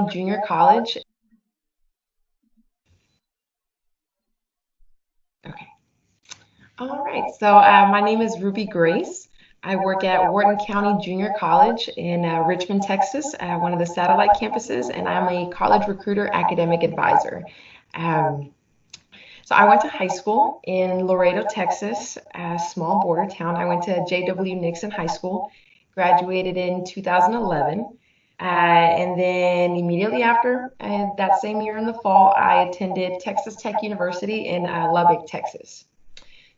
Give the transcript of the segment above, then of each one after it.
Junior College. Okay. All right. So my name is Ruby Grace. I work at Wharton County Junior College in Richmond, Texas, one of the satellite campuses, and I'm a college recruiter academic advisor. Um, so I went to high school in Laredo, Texas, a small border town. I went to J.W. Nixon High School, graduated in 2011. And then immediately after that same year in the fall, I attended Texas Tech University in Lubbock, Texas.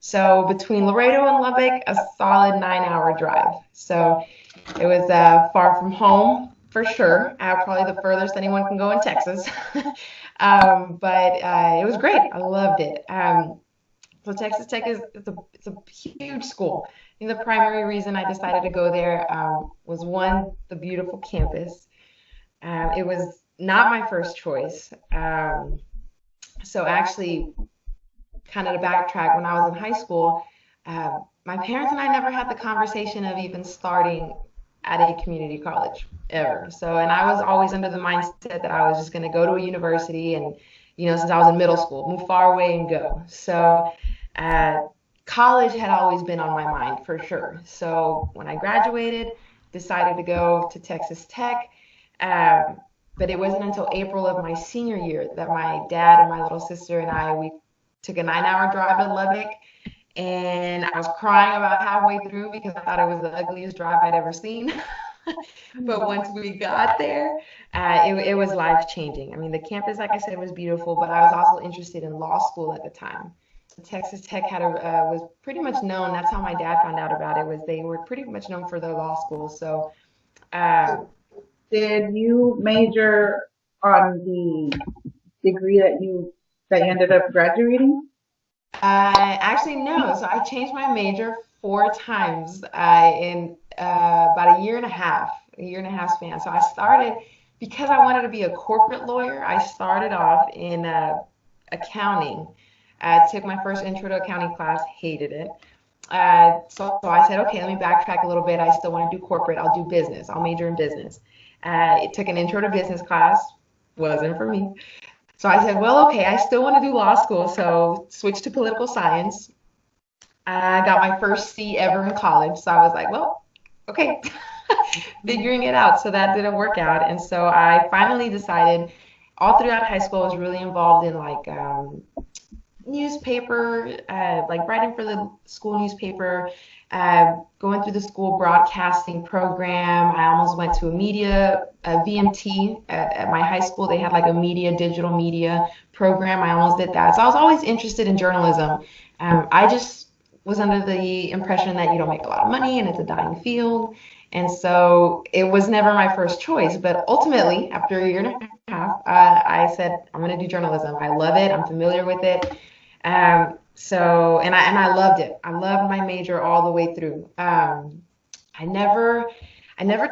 So between Laredo and Lubbock, a solid 9-hour drive. So it was far from home for sure. Probably the furthest anyone can go in Texas. But it was great. I loved it. So Texas Tech is it's a huge school. I think the primary reason I decided to go there was one, the beautiful campus. It was not my first choice. So actually, kind of to backtrack, when I was in high school, my parents and I never had the conversation of even starting at a community college ever. So, and I was always under the mindset that I was just going to go to a university and, since I was in middle school, move far away and go. So, college had always been on my mind for sure. So when I graduated, decided to go to Texas Tech. But it wasn't until April of my senior year that my dad and my little sister and we took a 9-hour drive to Lubbock, and I was crying about halfway through because I thought it was the ugliest drive I'd ever seen. But once we got there, it was life changing. I mean, the campus, like I said, was beautiful, but I was also interested in law school at the time. Texas Tech was pretty much known. That's how my dad found out about it. Was they were pretty much known for their law school. So, did you major on the degree that you ended up graduating? actually no. So I changed my major 4 times in about a year and a half span. So I started because I wanted to be a corporate lawyer. I started off in accounting. I took my first intro to accounting class, hated it. So I said, okay, let me backtrack a little bit. I still want to do corporate. I'll do business. I'll major in business. It took an intro to business class. Wasn't for me. So I said, well, okay, I still want to do law school. So switched to political science. I got my first C ever in college. So I was like, well, okay, figuring it out. So that didn't work out. And so I finally decided all throughout high school, I was really involved in newspaper, like writing for the school newspaper, going through the school broadcasting program. I almost went to a VMT at my high school. They had like a digital media program. I almost did that. So I was always interested in journalism. I just was under the impression that you don't make a lot of money and it's a dying field. And so it was never my first choice. But ultimately, after a year and a half, I said, I'm going to do journalism. I love it. I'm familiar with it. And I loved it. I loved my major all the way through. I never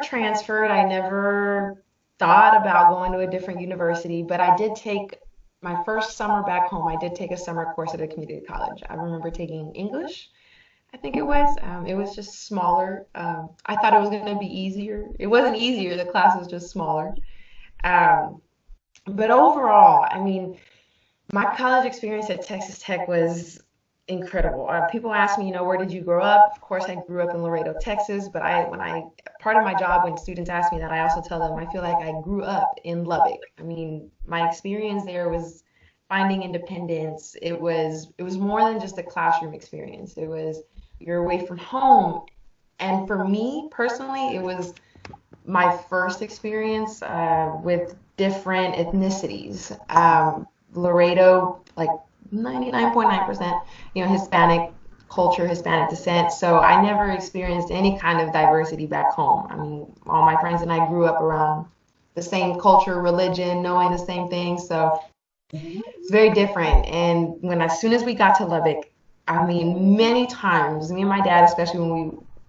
transferred. I never thought about going to a different university, but I did take my first summer back home. I did take a summer course at a community college. I remember taking English, I think it was. It was just smaller. I thought it was going to be easier. It wasn't easier. The class was just smaller. Um, but overall, I mean, my college experience at Texas Tech was incredible. People ask me, where did you grow up? Of course, I grew up in Laredo, Texas, but part of my job when students ask me that, I also tell them I feel like I grew up in Lubbock. I mean, my experience there was finding independence. It was more than just a classroom experience. It was you're away from home. And for me personally, it was my first experience with different ethnicities. Laredo, like 99.9%, Hispanic culture, Hispanic descent. So I never experienced any kind of diversity back home. I mean, all my friends and I grew up around the same culture, religion, knowing the same things. So it's very different. And as soon as we got to Lubbock, I mean, many times, me and my dad, especially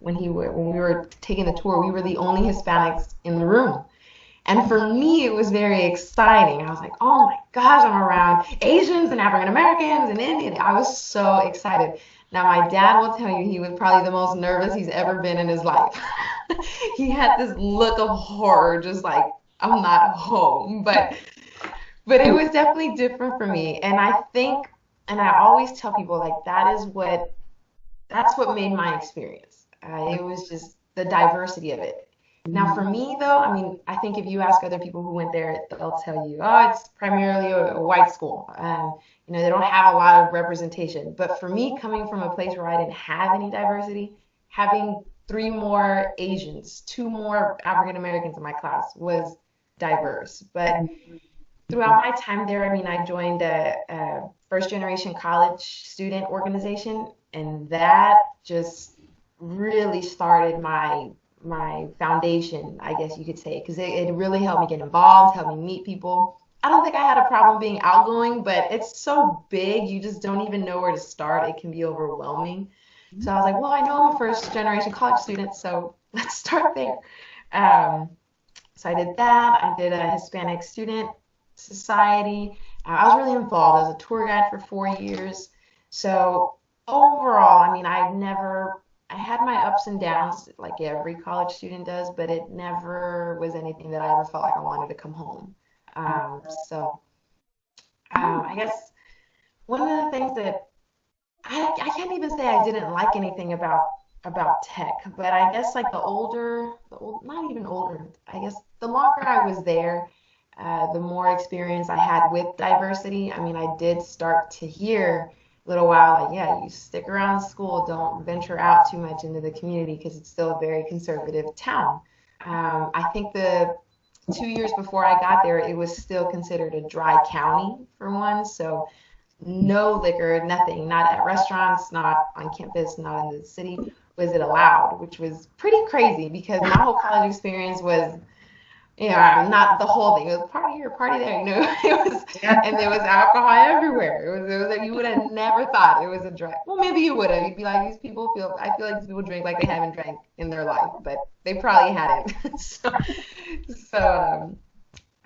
when we were taking the tour, we were the only Hispanics in the room. And for me, it was very exciting. I was like, oh my gosh, I'm around Asians and African Americans and Indian. I was so excited. Now, my dad will tell you he was probably the most nervous he's ever been in his life. He had this look of horror, just like I'm not home. But it was definitely different for me. And I think, and I always tell people like that's what made my experience. It was just the diversity of it. Now, for me, though, I mean, I think if you ask other people who went there, they'll tell you, oh, it's primarily a white school. They don't have a lot of representation. But for me, coming from a place where I didn't have any diversity, having three more Asians, two more African Americans in my class was diverse. But throughout my time there, I mean, I joined a first generation college student organization, and that just really started my foundation, I guess you could say, because it really helped me get involved, helped me meet people. I don't think I had a problem being outgoing, but it's so big, you just don't even know where to start. It can be overwhelming. So I was like, well, I know I'm a first generation college student, so let's start there. Um, so I did that. I did a Hispanic student society. I was really involved as a tour guide for 4 years. So overall, I mean, I had my ups and downs like every college student does, but it never was anything that I ever felt like I wanted to come home. So I guess one of the things that I can't even say I didn't like anything about tech, but I guess like not even older, I guess the longer I was there, the more experience I had with diversity. I mean, I did start to hear a little while like, yeah, you stick around school, don't venture out too much into the community because it's still a very conservative town. I think the 2 years before I got there, it was still considered a dry county for one, so no liquor, nothing, not at restaurants, not on campus, not in the city, was it allowed, which was pretty crazy because my whole college experience was, not the whole thing. It was party here, party there, It was, and there was alcohol everywhere. It was like you would have never thought it was a drug. Well, maybe you would have. You'd be like, I feel like these people drink like they haven't drank in their life, but they probably hadn't. So,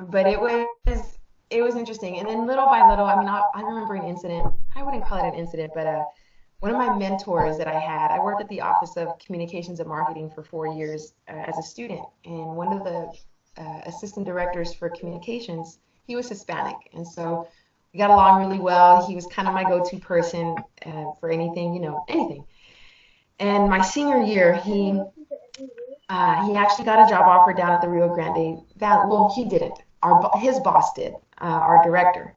but it was interesting. And then little by little, I mean, I remember an incident. I wouldn't call it an incident, but one of my mentors that I had, I worked at the Office of Communications and Marketing for 4 years as a student, and one of the assistant directors for communications, he was Hispanic, and so we got along really well. He was kind of my go-to person for anything, anything. And my senior year, he actually got a job offer down at the Rio Grande Valley. Well, he didn't. His boss did, our director,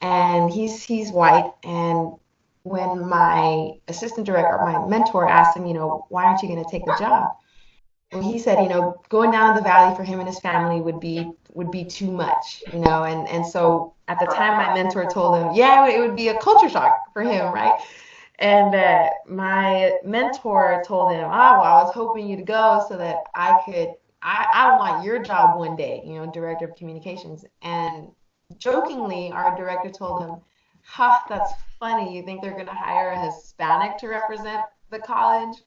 and he's white. And when my assistant director, my mentor, asked him, why aren't you going to take the job? And he said, going down to the valley for him and his family would be too much, and so at the time my mentor told him, yeah, it would be a culture shock for him, right? And my mentor told him, oh, well, I was hoping you to go so that I want your job one day, director of communications. And jokingly, our director told him, ha, that's funny. You think they're going to hire a Hispanic to represent the college?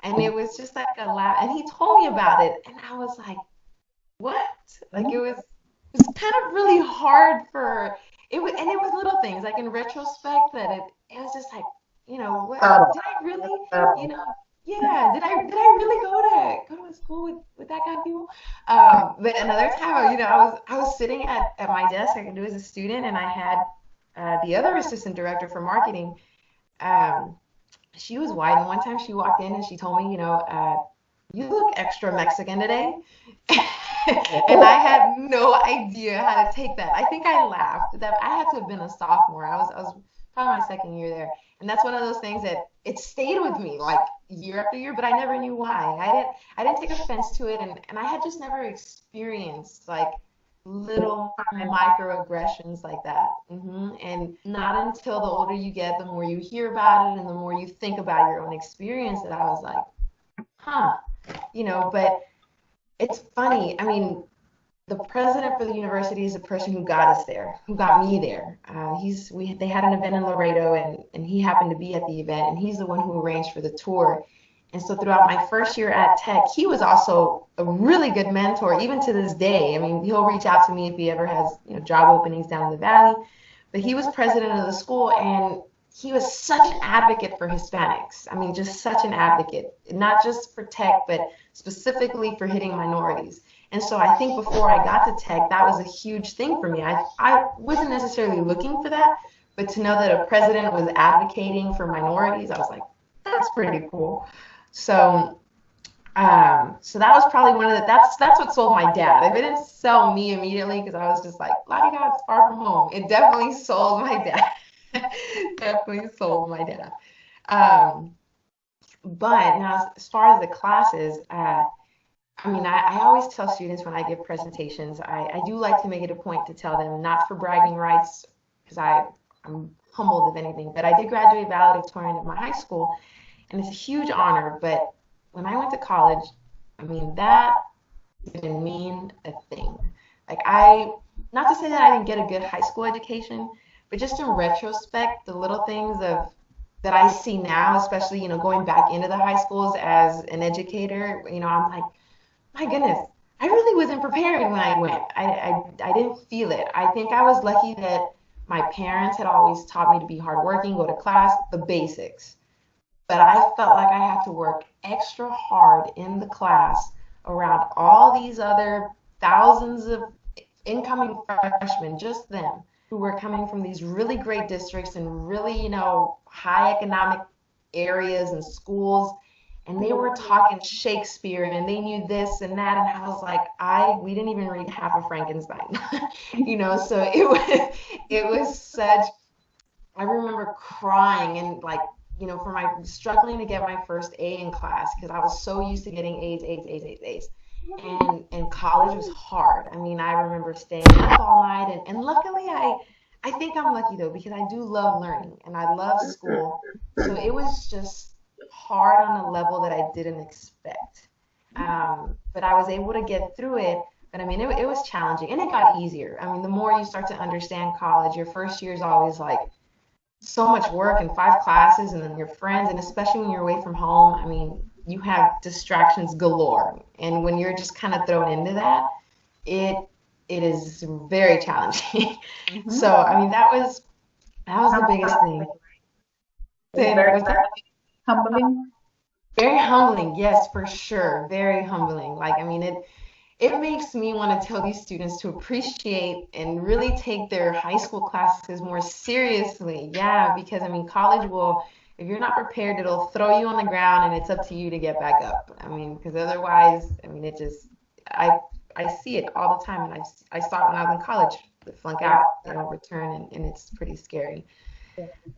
And it was just like a laugh. And he told me about it. And I was like, what? Like it was kind of really hard and it was little things. Like in retrospect, that it was just like, what did I really, yeah, did I really go to a school with that kind of people? But another time, I was sitting at my desk, I could do as a student, and I had the other assistant director for marketing. She was white, and one time she walked in and she told me, you look extra Mexican today. And I had no idea how to take that. I think I laughed. That I had to have been a sophomore. I was probably my second year there. And that's one of those things that it stayed with me like year after year, but I never knew why. I didn't take offense to it, and I had just never experienced like little microaggressions like that. And not until the older you get, the more you hear about it and the more you think about your own experience, that I was like, huh, but it's funny. I mean, the president for the university is the person who got us there, who got me there. They had an event in Laredo, and he happened to be at the event, and he's the one who arranged for the tour. And so throughout my first year at Tech, he was also a really good mentor, even to this day. I mean, he'll reach out to me if he ever has job openings down in the valley. But he was president of the school, and he was such an advocate for Hispanics. I mean, just such an advocate, not just for Tech, but specifically for hitting minorities. And so I think before I got to tech, that was a huge thing for me. I wasn't necessarily looking for that, but to know that a president was advocating for minorities, I was like, that's pretty cool. So so that was probably one of the that's what sold my dad. It didn't sell me immediately because I was just like, La di da, it's far from home. It definitely sold my dad. Definitely sold my dad. Um, but now, as far as the classes, I mean, I always tell students when I give presentations, I do like to make it a point to tell them not for bragging rights, because I'm humbled if anything, but I did graduate valedictorian of my high school, and it's a huge honor. But when I went to college, I mean, that didn't mean a thing. Like, not to say that I didn't get a good high school education, but just in retrospect, the little things of that I see now, especially, going back into the high schools as an educator, I'm like, my goodness, I really wasn't prepared when I went. I didn't feel it. I think I was lucky that my parents had always taught me to be hardworking, go to class, the basics. But I felt like I had to work extra hard in the class around all these other thousands of incoming freshmen, just them, who were coming from these really great districts and really, high economic areas and schools, and they were talking Shakespeare and they knew this and that, and I was like, we didn't even read half of Frankenstein. So it was such, I remember crying and like, for my struggling to get my first A in class because I was so used to getting A's, A's, A's, A's, A's. And college was hard. I mean, I remember staying up all night, and luckily I think I'm lucky though because I do love learning and I love school. So it was just hard on a level that I didn't expect. But I was able to get through it. But I mean, it was challenging and it got easier. I mean, the more you start to understand college, your first year is always like so much work and 5 classes and then your friends, and especially when you're away from home, I mean, you have distractions galore. And when you're just kind of thrown into that, it it is very challenging. Mm-hmm. So I mean that was the biggest thing. It's very humbling. Very humbling, yes, for sure. Very humbling. Like, I mean, it makes me want to tell these students to appreciate and really take their high school classes more seriously. Yeah, because I mean, college will, if you're not prepared, it'll throw you on the ground and it's up to you to get back up. I mean, because otherwise, I mean, I, I see it all the time, and I saw it when I was in college. The flunk out, return, and it's pretty scary.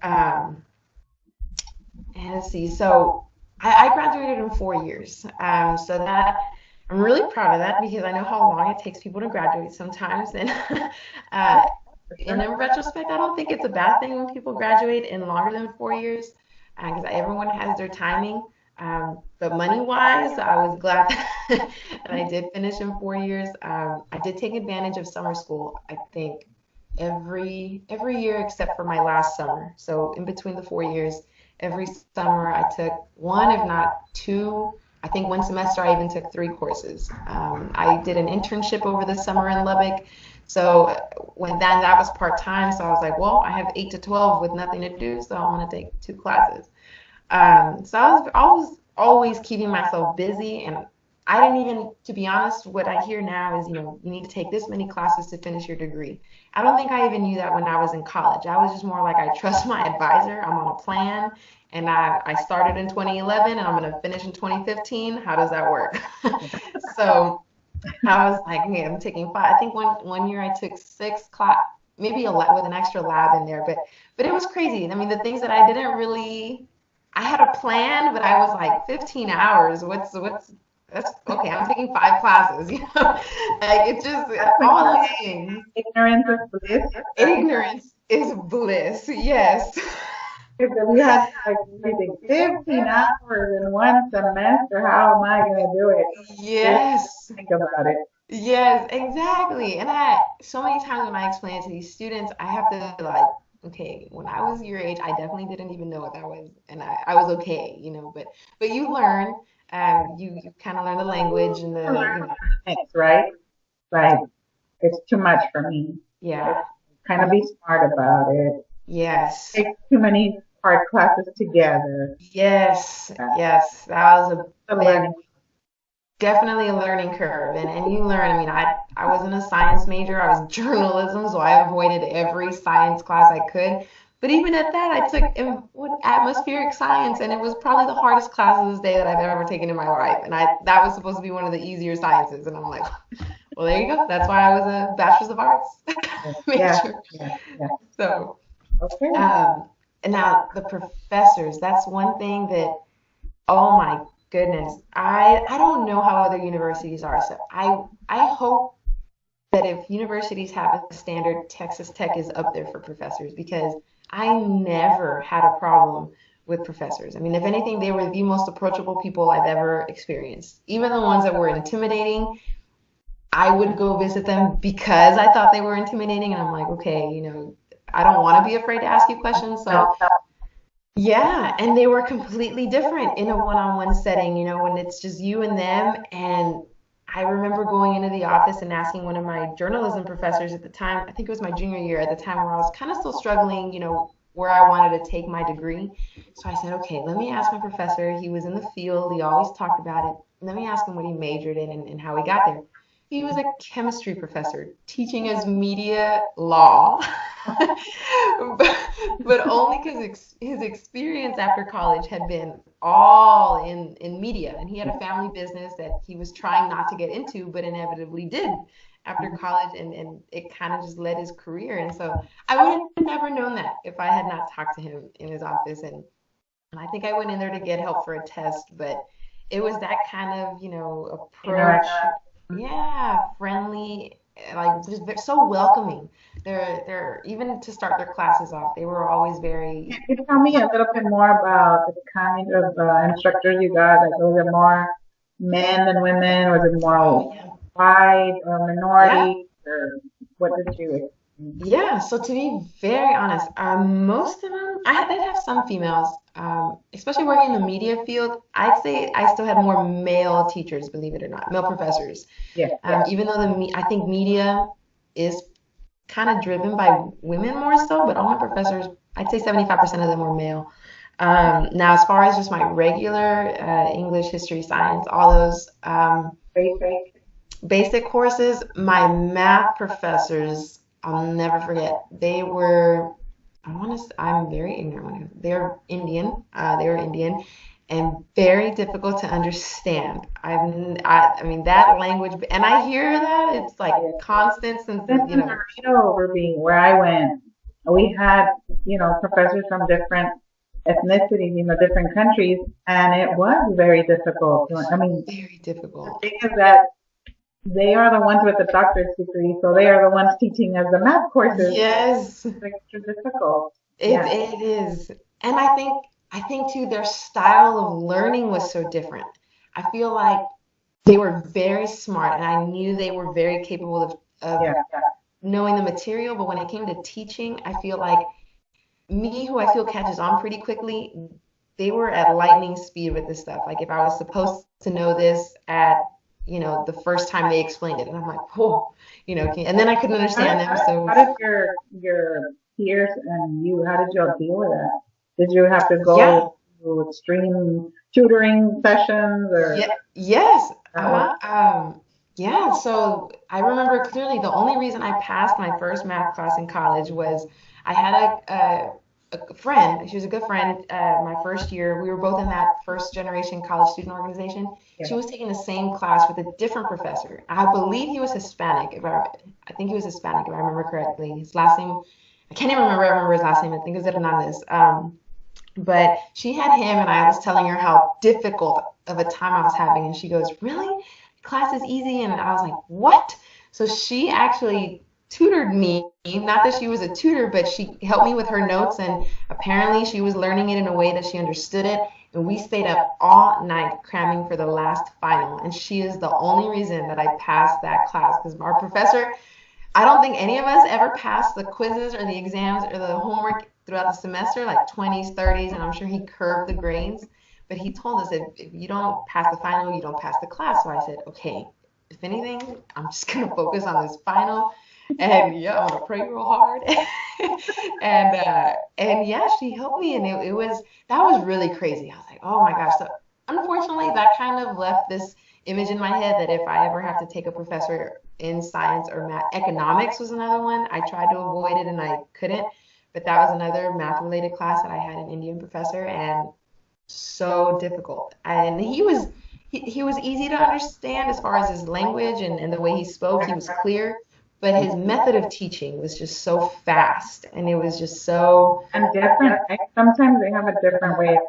Um, and let's see, so I graduated in 4 years. So that I'm really proud of that because I know how long it takes people to graduate sometimes. And uh, and in retrospect, I don't think it's a bad thing when people graduate in longer than 4 years because everyone has their timing. But money-wise, I was glad that I did finish in 4 years. I did take advantage of summer school, I think, every year except for my last summer. So in between the 4 years, every summer I took one, if not two. I think one semester I even took 3 courses. I did an internship over the summer in Lubbock. So when that was part time, so I was like, well, I have 8 to 12 with nothing to do, so I'm gonna take 2 classes. So I was always keeping myself busy, and I didn't even, to be honest, what I hear now is, you need to take this many classes to finish your degree. I don't think I even knew that when I was in college. I was just more like, I trust my advisor, I'm on a plan, and I started in 2011, and I'm going to finish in 2015. How does that work? So I was like, okay, I'm taking 5. I think one year I took 6 class, maybe a lab with an extra lab in there, but it was crazy. I mean, the things that I didn't really, I had a plan, but I was like 15 hours. That's okay. I'm taking 5 classes, like it just all those things. Ignorance is bliss. Ignorance is bliss. Yes. Because if you had like everything 15 hours in one semester, how am I going to do it? Yes. Think about it. Yes, exactly. And so many times when I explain it to these students, I have to like, okay, when I was your age, I definitely didn't even know what that was, and I was okay, but you learn, you kind of learn the language and Thanks, right? Like, it's too much for me. Yeah, Kind of be smart about it. yes, Take too many hard classes together. yes, yes. That was a The big, learning. definitely a learning curve. And you learn, I mean, I wasn't a science major, I was journalism, so I avoided every science class I could. But even at that, I took atmospheric science, and it was probably the hardest class of this day that I've ever taken in my life. And that was supposed to be one of the easier sciences. And I'm like, well, there you go. That's why I was a Bachelor's of Arts Yeah, major. yeah, yeah. So, Okay. and now the professors, that's one thing that, oh my goodness, I don't know how other universities are. So I hope that if universities have a standard, Texas Tech is up there for professors because I never had a problem with professors. I mean, if anything, they were the most approachable people I've ever experienced. Even the ones that were intimidating, I would go visit them because I thought they were intimidating, and I'm like, okay, I don't want to be afraid to ask you questions. No, So yeah, and they were completely different in a one-on-one setting, when it's just you and them. And I remember going into the office and asking one of my journalism professors at the time, I think it was my junior year at the time, where I was kind of still struggling, where I wanted to take my degree. So I said, okay, let me ask my professor. He was in the field, he always talked about it. Let me ask him what he majored in and how he got there. He was a chemistry professor teaching us media law, but, but only because his experience after college had been all in media. And he had a family business that he was trying not to get into, but inevitably did after college. And it kind of just led his career. And so I would have never known that if I had not talked to him in his office. And I think I went in there to get help for a test, but it was that kind of, approach. interaction. Yeah, friendly, like just so welcoming. They're even to start their classes off, they were always very. Can you tell me a little bit more about the kind of instructors you got? Like, was it more men than women? Was it more Oh yeah. white or Yeah. minority? Or what did you? Yeah, so to be very honest, most of them, I did have some females, especially working in the media field. I'd say I still had more male teachers, believe it or not, male professors. Yeah, Even though I think media is kind of driven by women more so, but all my professors, I'd say 75% of them were male. Now, as far as just my regular English, history, science, all those basic. basic courses, my math professors, I'll never forget. They were, I'm very ignorant. They were Indian and very difficult to understand. I mean, that language, and I hear that it's like constant since, Then in Dorito, Ruby, where I went, we had, professors from different ethnicities, different countries, and it was very difficult. I mean, very the difficult. thing is that they are the ones with the doctorate degree, so they are the ones teaching us the math courses. Yes, It's extra difficult. it, Yeah, it is. And I think too, their style of learning was so different. I feel like they were very smart, and I knew they were very capable of yeah, knowing the material, but when it came to teaching, I feel like me, who I feel catches on pretty quickly, they were at lightning speed with this stuff. Like if I was supposed to know this at, the first time they explained it, and I'm like, whoa, and then I couldn't understand them. So how did your peers and you, how did you all deal with that? Did you have to yeah, go to extreme tutoring sessions or yeah, yes, how was yeah. So I remember clearly the only reason I passed my first math class in college was I had a friend. She was a good friend. My first year, we were both in that first generation college student organization. yeah, She was taking the same class with a different professor. I believe he was Hispanic. I think he was Hispanic if I remember correctly. His last name, I can't even remember. I remember his last name. I think it was Hernandez. But she had him, and I was telling her how difficult of a time I was having, and she goes, "Really? Class is easy?" And I was like, "What?" So she actually tutored me. Not that she was a tutor, but she helped me with her notes, and apparently she was learning it in a way that she understood it. And we stayed up all night cramming for the last final, and she is the only reason that I passed that class because our professor, I don't think any of us ever passed the quizzes or the exams or the homework throughout the semester, like 20s, 30s, and I'm sure he curved the grades. But he told us if you don't pass the final, you don't pass the class. So I said, okay, if anything, I'm just gonna focus on this final, and yeah, I'm gonna pray real hard. And yeah, she helped me, and it was that was really crazy. I was like, oh my gosh. So unfortunately, that kind of left this image in my head that if I ever have to take a professor in science or math, economics was another one. I tried to avoid it and I couldn't, but that was another math related class that I had an Indian professor and so difficult. And he was easy to understand as far as his language and the way he spoke. He was clear, but his method of teaching was just so fast and it was just so And different, sometimes they have a different way of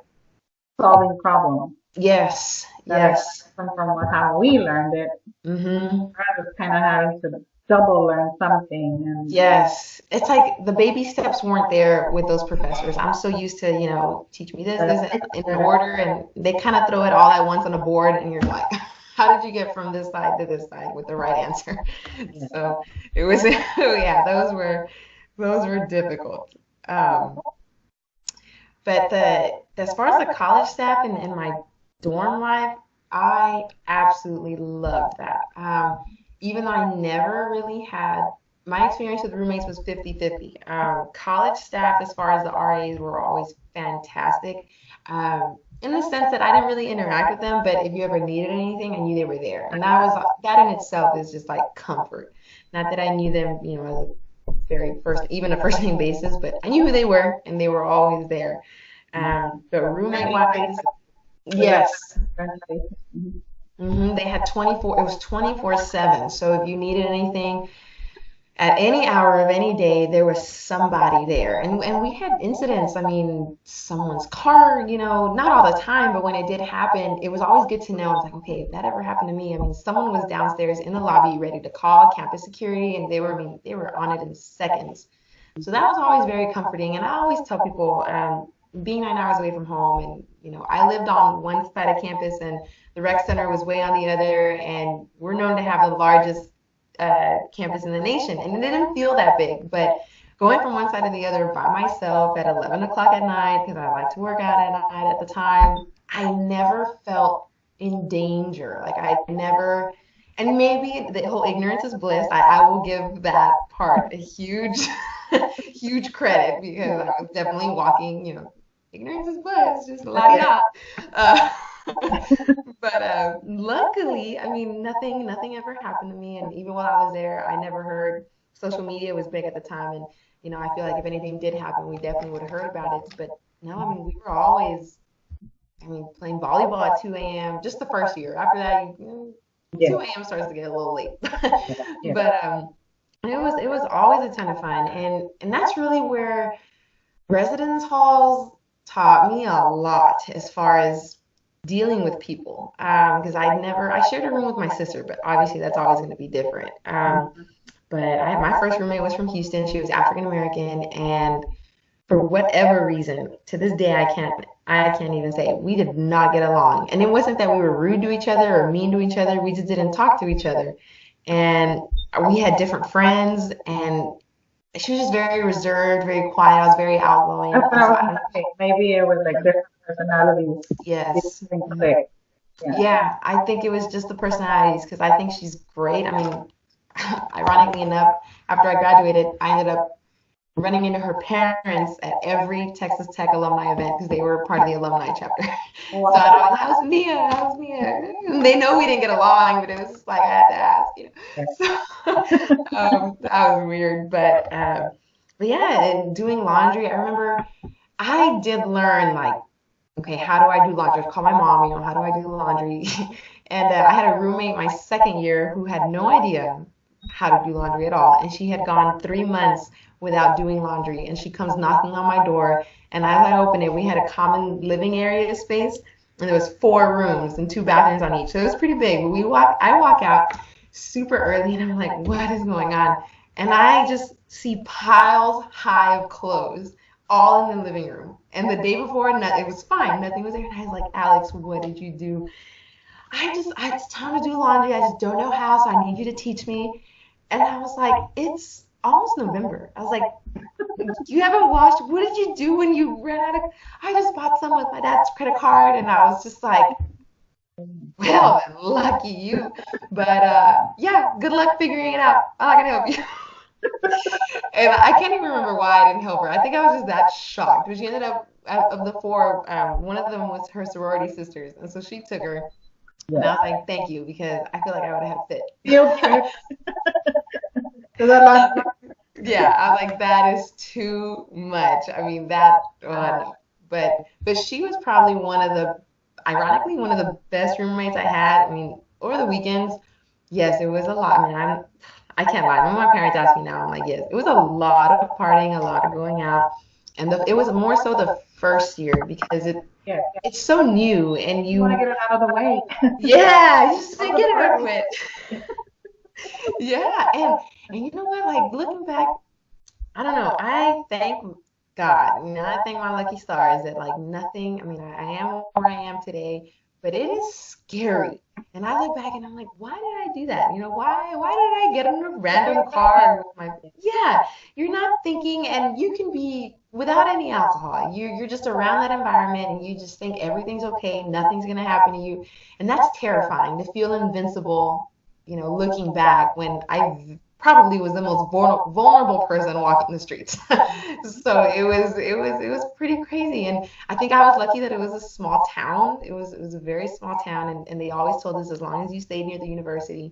solving problems yes, that are yes. different from how we learned it. Hmm. Rather kind of having to double learn something and Yes. It's like the baby steps weren't there with those professors. I'm so used to, teach me this in order, and they kind of throw it all at once on a board, and you're like, how did you get from this side to this side with the right answer? So it was, yeah, those were difficult. Um, but as far as the college staff and my dorm life, I absolutely loved that. Even though I never really had my experience with roommates was 50-50. College staff, as far as the RAs, were always fantastic. In the sense that I didn't really interact with them, but if you ever needed anything, I knew they were there, and that in itself is just like comfort. Not that I knew them, very first, even a first name basis, but I knew who they were, and they were always there. But roommate wise, yes. They had 24, it was 24/7. So if you needed anything at any hour of any day, there was somebody there. And we had incidents. I mean, someone's car, not all the time, but when it did happen, it was always good to know. I was like, okay, if that ever happened to me, I mean, someone was downstairs in the lobby ready to call campus security, and they were on it in seconds. So that was always very comforting. And I always tell people, being 9 hours away from home, and I lived on one side of campus, and the rec center was way on the other, and we're known to have the largest campus in the nation, and it didn't feel that big. But going from one side to the other by myself at 11 o'clock at night, because I like to work out at night at the time, I never felt in danger. Like I never, and maybe the whole ignorance is bliss. I will give that part a huge, huge credit because I was definitely walking, ignorance is bliss, just la di da. Uh, but luckily, I mean, nothing ever happened to me. And even while I was there, I never heard. Social media was big at the time, and I feel like if anything did happen, we definitely would have heard about it. But no, I mean, we were always, I mean, playing volleyball at 2 a.m. just the first year. After that, 2 a.m. starts to get a little late. But it was always a ton of fun, and that's really where residence halls taught me a lot as far as dealing with people. Because I shared a room with my sister, but obviously that's always going to be different. But my first roommate was from Houston. She was African American, and for whatever reason, to this day, I can't even say it. We did not get along, and it wasn't that we were rude to each other or mean to each other. We just didn't talk to each other, and we had different friends, and she was just very reserved, very quiet. I was very outgoing. that's what I was gonna say. Maybe it was like different personalities. Yes. Didn't click. Yeah. Yeah, I think it was just the personalities because I think she's great. I mean, ironically enough, after I graduated, I ended up running into her parents at every Texas Tech alumni event because they were part of the alumni chapter. So I was, how's Mia? How's Mia? And they know we didn't get along, but it was just like I had to ask. So that was weird, but yeah, and doing laundry. I remember I did learn like, okay, how do I do laundry? I call my mom, how do I do laundry? And I had a roommate my second year who had no idea how to do laundry at all, and she had gone 3 months without doing laundry, and she comes knocking on my door, and as I open it, we had a common living area space, and there was 4 rooms and 2 bathrooms on each, so it was pretty big. But I walk out super early, and I'm like, what is going on? And I just see piles high of clothes all in the living room. And the day before, it was fine, nothing was there, and I was like, Alex, what did you do? It's time to do laundry. I just don't know how, so I need you to teach me. And I was like, it's almost November. I was like, you haven't washed. What did you do when you ran out of? I just bought some with my dad's credit card, and I was just like, well, lucky you. But yeah, good luck figuring it out. I can help you. And I can't even remember why I didn't help her. I think I was just that shocked. But she ended up, out of the 4, one of them was her sorority sisters, and so she took her. And I Yes. was like, thank you, because I feel like I would have fit. Field trip to the lunch. Yeah, I was like, that is too much. I mean, that, oh no. But she was probably ironically, one of the best roommates I had. I mean, over the weekends, yes, it was a lot. I mean, I can't lie. When my parents ask me now, I'm like, yes, it was a lot of partying, a lot of going out. And it was more so the first year because Yes. it's so new and You want to get it out of the way. yeah, you just All to the get it over parties. with. Yeah, and you know what? Like looking back, I don't know. I thank God. You know, I thank my lucky stars that like nothing. I mean, I am where I am today, but it is scary. And I look back and I'm like, why did I do that? You know, why did I get in a random car with my yeah, you're not thinking and you can be without any alcohol. You're just around that environment and you just think everything's okay, nothing's gonna happen to you. And that's terrifying to feel invincible, you know, looking back when I probably was the most vulnerable person walking the streets. So it was pretty crazy. And I think I was lucky that it was a small town. It was a very small town, and they always told us as long as you stayed near the university,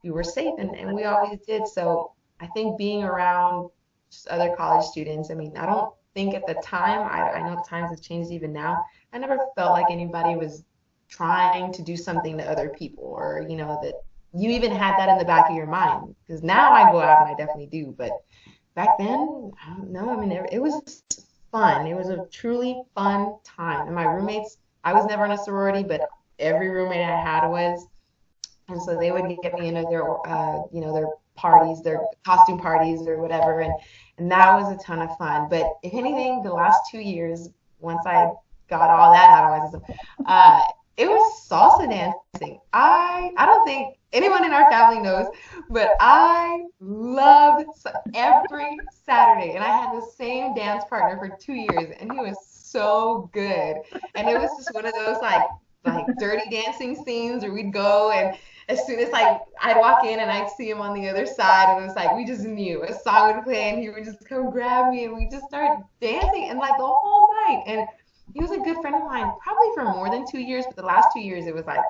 you were safe, and we always did. So I think being around just other college students, I mean, I don't think at the time, I know times have changed even now. I never felt like anybody was trying to do something to other people or, you know, that you even had that in the back of your mind. Because now I go out and I definitely do, but back then, I don't know. I mean, it was fun. It was a truly fun time. And my roommates, I was never in a sorority, but every roommate I had was, and so they would get me into you know, their parties, their costume parties or whatever, and that was a ton of fun. But if anything, the last 2 years, once I got all that out of my system, uh, it was salsa dancing. I don't think anyone in our family knows, but I loved every Saturday, and I had the same dance partner for 2 years, and he was so good. And it was just one of those like dirty dancing scenes where we'd go and as soon as like I'd walk in and I'd see him on the other side and it was like we just knew a song would play and he would just come grab me and we just started dancing and like the whole night and he was a good friend of mine probably for more than 2 years but the last 2 years it was like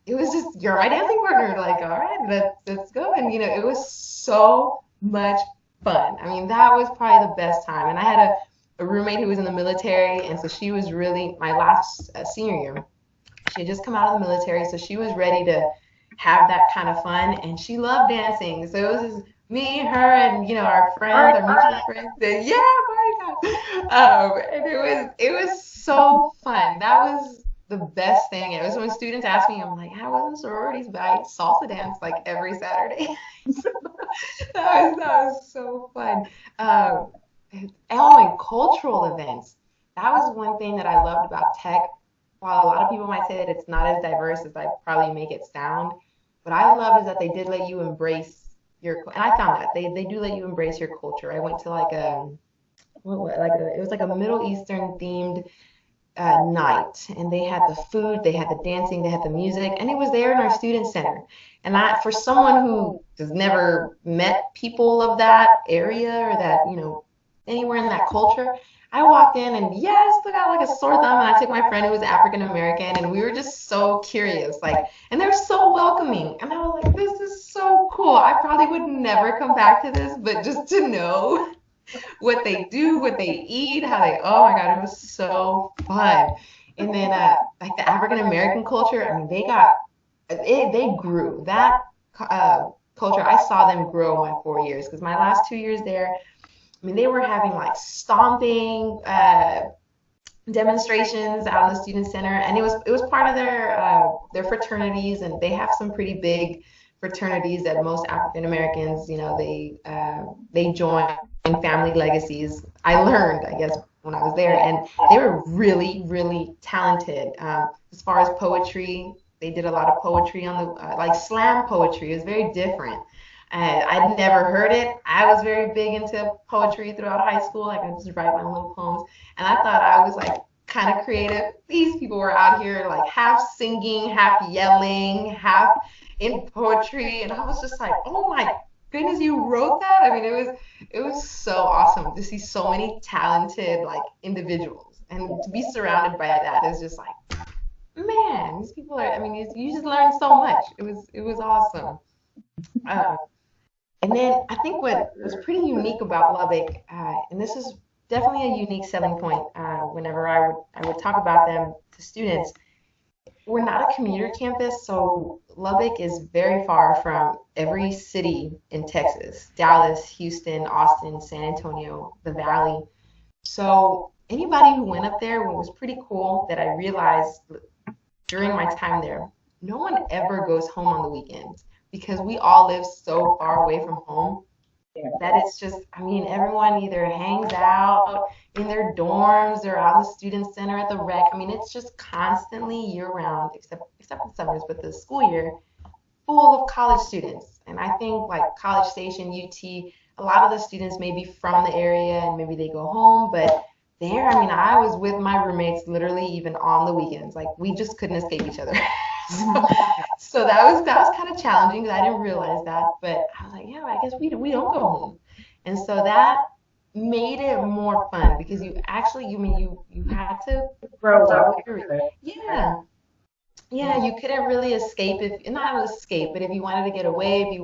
it was just you're my dancing partner like all right let's go and you know it was so much fun. I mean that was probably the best time and I had a roommate who was in the military and so she was really my last senior year she had just come out of the military, so she was ready to have that kind of fun, and she loved dancing. So it was just me, her, and you know our friends, our mutual friends. And, yeah, party time. And it was so fun. That was the best thing. It was when students ask me, I'm like, how was the sororities? But I salsa dance like every Saturday. So that was so fun. Um, oh, and cultural events. That was one thing that I loved about tech while a lot of people might say that it's not as diverse as I probably make it sound, what I love is that they did let you embrace and I found that they do let you embrace your culture. I went to like it was like a Middle Eastern themed night, and they had the food, they had the dancing, they had the music, and it was there in our student center. And for someone who has never met people of that area or that you know anywhere in that culture, I walked in and yeah, I still got like a sore thumb, and I took my friend who was African American, and we were just so curious, like, and they're so welcoming, and I was like, this is so cool. I probably would never come back to this, but just to know what they do, what they eat, how they, oh my God, it was so fun. And then, like the African American culture, I mean, they grew. That culture, I saw them grow in my 4 years because my last 2 years there, I mean, they were having like stomping demonstrations out in the student center, and it was part of their fraternities, and they have some pretty big fraternities that most African Americans, you know, they join family legacies. I learned, I guess, when I was there, and they were really, really talented. As far as poetry, they did a lot of poetry on the like slam poetry. It was very different. I'd never heard it. I was very big into poetry throughout high school. Like I just write my own little poems, and I thought I was like kind of creative. These people were out here like half singing, half yelling, half in poetry, and I was just like, oh my goodness, you wrote that? I mean, it was so awesome to see so many talented like individuals, and to be surrounded by that is just like man, these people are, I mean, you just learn so much. It was awesome. Uh, and then I think what was pretty unique about Lubbock, and this is definitely a unique selling point whenever I would talk about them to students. We're not a commuter campus, so Lubbock is very far from every city in Texas: Dallas, Houston, Austin, San Antonio, the Valley. So anybody who went up there, what was pretty cool that I realized during my time there, no one ever goes home on the weekends because we all live so far away from home Yeah. that it's just, I mean, everyone either hangs out in their dorms or out in the student center at the rec. I mean, it's just constantly year round, except in summers, but the school year full of college students. And I think like College Station, UT, a lot of the students may be from the area and maybe they go home, but there, I mean, I was with my roommates literally even on the weekends. Like we just couldn't escape each other. so, Mhm. so that was kind of challenging because I didn't realize that. But I was like, yeah, I guess we don't go home. And so that made it more fun because you actually, you mean you had to Grow deal up with your, together. yeah, yeah, you couldn't really escape if not escape, but if you wanted to get away, if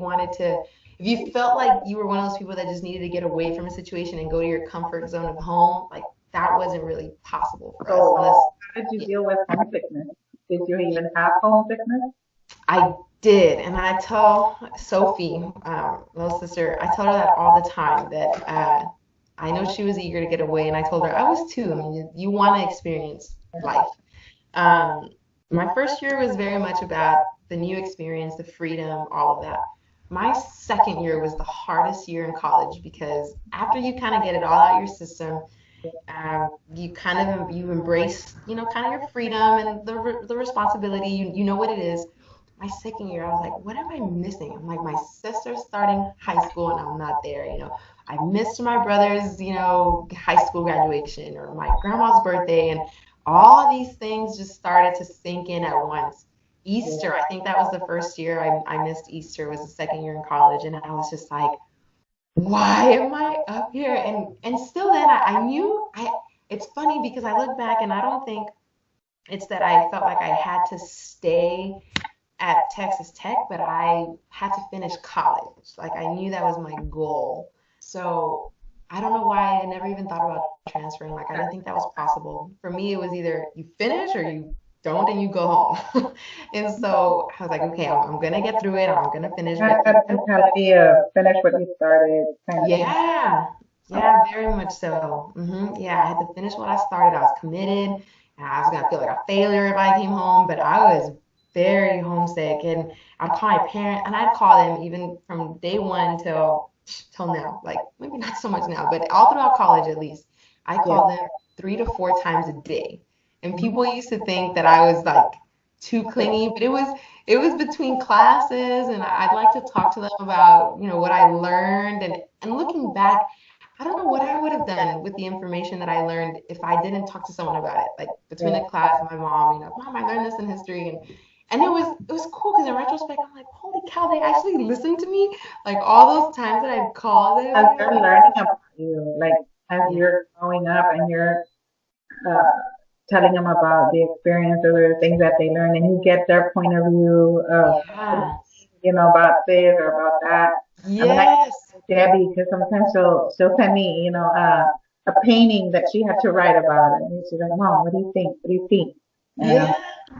you felt like you were one of those people that just needed to get away from a situation and go to your comfort zone of home, like that wasn't really possible for us So, unless how did you yeah, deal with homesickness? Did you even have homesickness? I did. And I tell Sophie, little sister, I tell her that all the time that I know she was eager to get away, and I told her I was too. I mean, you want to experience life. Um, my first year was very much about the new experience, the freedom, all of that. My second year was the hardest year in college because after you kind of get it all out of your system, you kind of you embrace, kind of your freedom and the responsibility. You know what it is. My second year, I was like, what am I missing? I'm like, my sister's starting high school and I'm not there. I missed my brother's, high school graduation or my grandma's birthday, and all these things just started to sink in at once. Yeah. Easter, I think that was the first year I missed Easter, was the second year in college, and I was just like, why am I up here? And still then I knew it's funny because I look back and I don't think it's that I felt like I had to stay at Texas Tech, but I had to finish college. Like I knew that was my goal. So I don't know why I never even thought about transferring. Like I didn't think that was possible. For me, it was either you finish or you don't and you go home. And so I was like, okay, I'm gonna get through it. I'm gonna finish. But That mentality of finish what you started kind of thing. yeah, yeah, very much so. Yeah, I had to finish what I started. I was committed. And I was gonna feel like a failure if I came home, but I was very homesick, and I'd call my parent, and I'd call them even from day one till now. Like maybe not so much now, but all throughout college at least, I Yeah. called them 3 to 4 times a day. And people used to think that I was like too clingy, but it was between classes, and I'd like to talk to them about what I learned, and looking back, I don't know what I would have done with the information that I learned if I didn't talk to someone about it. Like between Yeah. the class and my mom, mom, I learned this in history, and it was cool because in retrospect, I'm like, holy cow, they actually listened to me. Like all those times that I've called them, As they're learning about you, like as yeah, you're growing up and you're uh, telling them about the experience or the things that they learned, and you get their point of view of, yeah, about this or about that. I mean, I yes, can Debbie because sometimes she'll send me, a painting that she had to write about it, and she's like, "Mom, what do you think? What do you think?" And I'm yeah, like,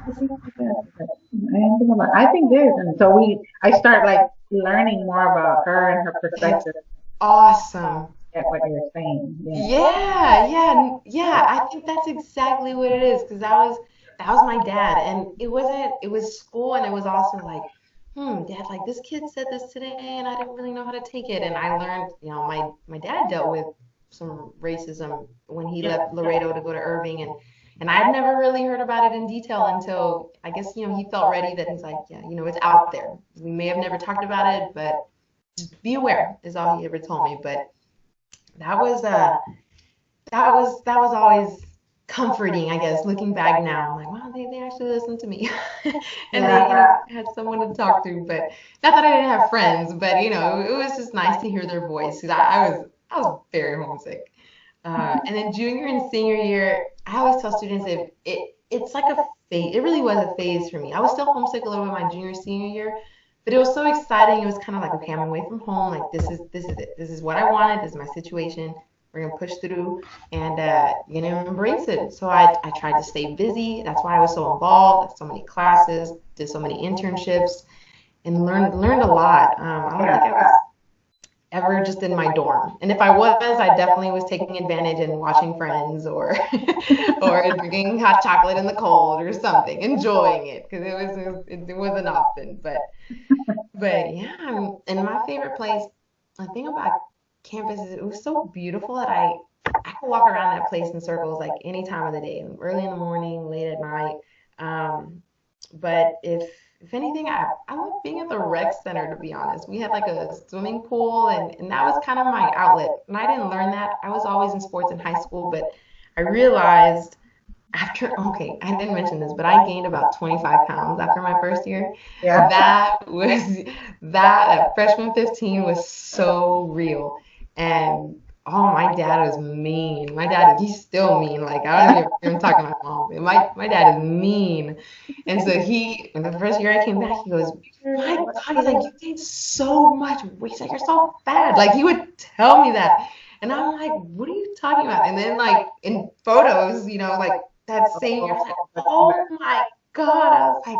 "What do you think of this?" She's like, I didn't think about. I think this, and so I start like learning more about her and her that's perspective. awesome. Get what you're saying, yeah. Yeah, yeah, yeah. I think that's exactly what it is because that was my dad, and it was school, and it was also like, dad, like this kid said this today, and I didn't really know how to take it, and I learned, my dad dealt with some racism when he left Laredo to go to Irving, and I'd never really heard about it in detail until I guess he felt ready that he's like, yeah, it's out there. We may have never talked about it, but be aware is all he ever told me, but. That was that was always comforting, I guess, looking back now. I'm like, wow, they actually listened to me. And they, Yeah. had someone to talk to, but not that I didn't have friends, but it was just nice to hear their voice because I was very homesick. And then junior and senior year, I always tell students it's like a phase. It really was a phase for me. I was still homesick a little bit my junior, senior year, but it was so exciting. It was kind of like, okay, I'm away from home. Like this is it. This is what I wanted. This is my situation. We're gonna push through and embrace it. So I tried to stay busy. That's why I was so involved. So many classes, did so many internships, and learned a lot. I don't think I was ever just in my dorm. And if I was, I definitely was taking advantage and watching Friends or or drinking hot chocolate in the cold or something, enjoying it because it wasn't often. But yeah, and my favorite place, the thing about campus is it was so beautiful that I could walk around that place in circles like any time of the day, early in the morning, late at night. Um, but if anything, I love being at the rec center, to be honest. We had like a swimming pool, and that was kind of my outlet. And I didn't learn that. I was always in sports in high school, but I realized okay, I didn't mention this, but I gained about 25 pounds after my first year. Yeah. That freshman 15 was so real. And oh, my dad was mean. He's still mean. Like, I don't even talk to my mom. My dad is mean. And so in the first year I came back, he goes, my God, he's like, you gained so much weight. He's like, you're so fat. Like, he would tell me that. And I'm like, what are you talking about? And then, like, in photos, like, that same year, I was like, oh my God. I was like,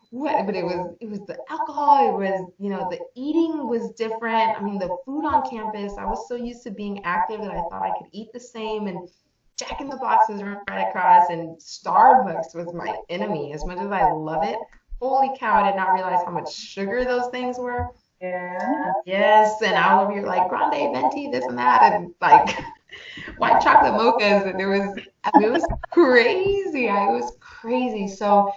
what? But it was the alcohol, it was, the eating was different. I mean, the food on campus, I was so used to being active that I thought I could eat the same, and Jack in the Box was right across, and Starbucks was my enemy. As much as I love it, holy cow, I did not realize how much sugar those things were. Yeah. Yes, and all over here like grande venti, this and that, and like white chocolate mochas, and it was crazy. It was crazy. So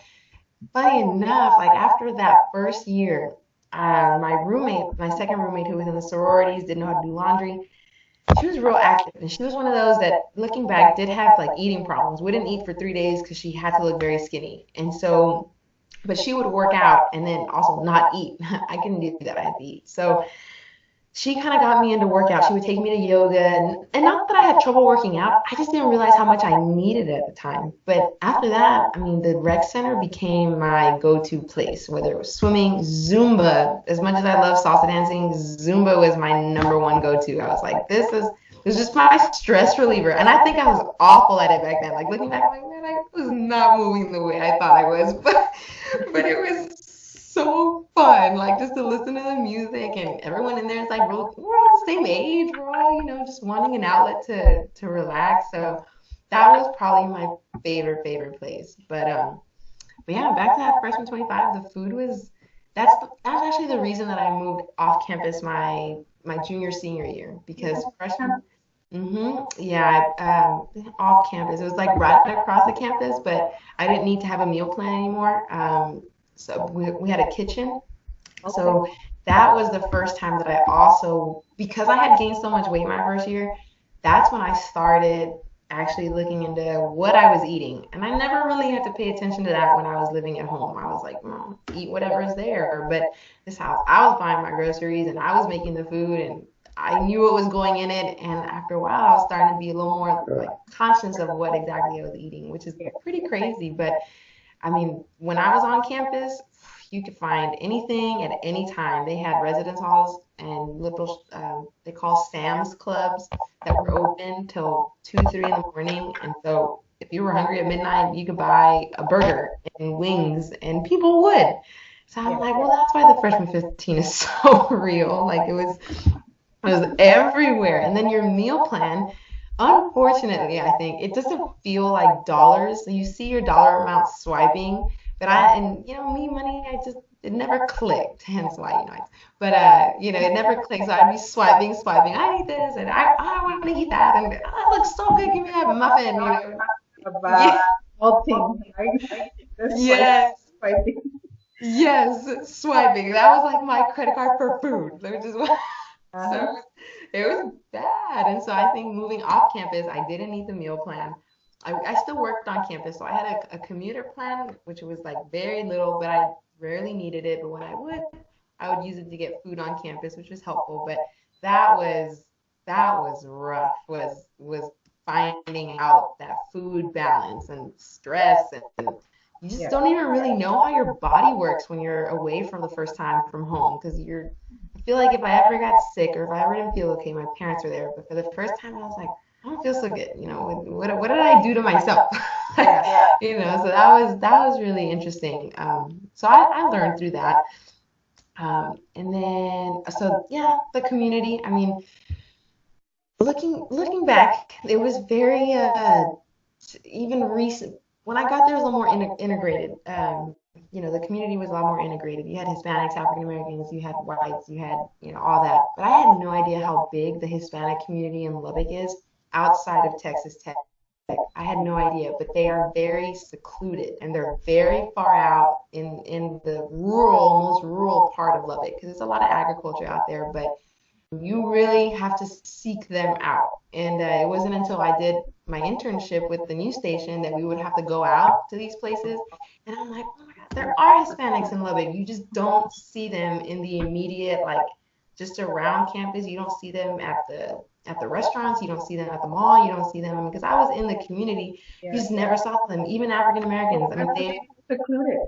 funny enough, like after that first year, my second roommate who was in the sororities, didn't know how to do laundry. She was real active, and she was one of those that, looking back, did have like eating problems. Wouldn't eat for 3 days because she had to look very skinny, and so, but she would work out and then also not eat. I couldn't do that. I had to eat. So she kind of got me into workout. She would take me to yoga, and not that I had trouble working out, I just didn't realize how much I needed it at the time. But after that, I mean, the rec center became my go-to place, whether it was swimming, Zumba. As much as I love salsa dancing, Zumba was my number one go-to. I was like, this is just my stress reliever. And I think I was awful at it back then. Like, looking back, I'm like, man, I was not moving the way I thought I was. But it was so fun, like just to listen to the music, and everyone in there is like, we're all the same age. We're all, just wanting an outlet to relax. So that was probably my favorite place. But yeah, back to that freshman 25. The food was that's actually the reason that I moved off campus my junior senior year, because freshman. Yeah, off campus. It was like right across the campus, but I didn't need to have a meal plan anymore. So we had a kitchen. Okay. So that was the first time that I also, because I had gained so much weight my first year, that's when I started actually looking into what I was eating. And I never really had to pay attention to that when I was living at home. I was like, eat whatever's there. But this house, I was buying my groceries and I was making the food, and I knew what was going in it. And after a while, I was starting to be a little more like conscious of what exactly I was eating, which is pretty crazy. But I mean, when I was on campus, you could find anything at any time. They had residence halls and little, they call Sam's clubs, that were open till 2, 3 in the morning. And so if you were hungry at midnight, you could buy a burger and wings, and people would. So I'm like, well, that's why the freshman 15 is so real. Like, it was everywhere. And then your meal plan, unfortunately, I think it doesn't feel like dollars. You see your dollar amount swiping, but me, money, it never clicked. Hence why, but it never clicked. So I'd be swiping. I need this, and I want to eat that, and oh, it looks so good. Give me that muffin. About Yeah. melting, right? Just Yes. fighting. Yes. Swiping. That was like my credit card for food. Which is what. Uh-huh. So it was bad. And so I think moving off campus, I didn't need the meal plan. I still worked on campus, so I had a commuter plan, which was like very little, but I rarely needed it. But when I would use it to get food on campus, which was helpful. But that was rough. Was finding out that food balance and stress, and you just Yeah. don't even really know how your body works when you're away for the first time from home because I feel like if I ever got sick or if I ever didn't feel okay, my parents were there. But for the first time, I was like, I don't feel so good. What did I do to myself? Yeah. So that was really interesting. So I learned through that. And then so yeah, the community. I mean, looking back, it was very even recent. When I got there, it was a little more integrated. The community was a lot more integrated. You had Hispanics, African Americans, you had whites, you had all that. But I had no idea how big the Hispanic community in Lubbock is outside of Texas Tech. I had no idea, but they are very secluded and they're very far out in the most rural part of Lubbock because there's a lot of agriculture out there, but you really have to seek them out. And it wasn't until I did my internship with the news station that we would have to go out to these places. And I'm like, oh my God, there are Hispanics in Lubbock. You just don't see them in the immediate, like just around campus. You don't see them at the restaurants. You don't see them at the mall. You don't see them because I was in the community. You Yeah. just never saw them. Even African Americans. I mean, Secluded.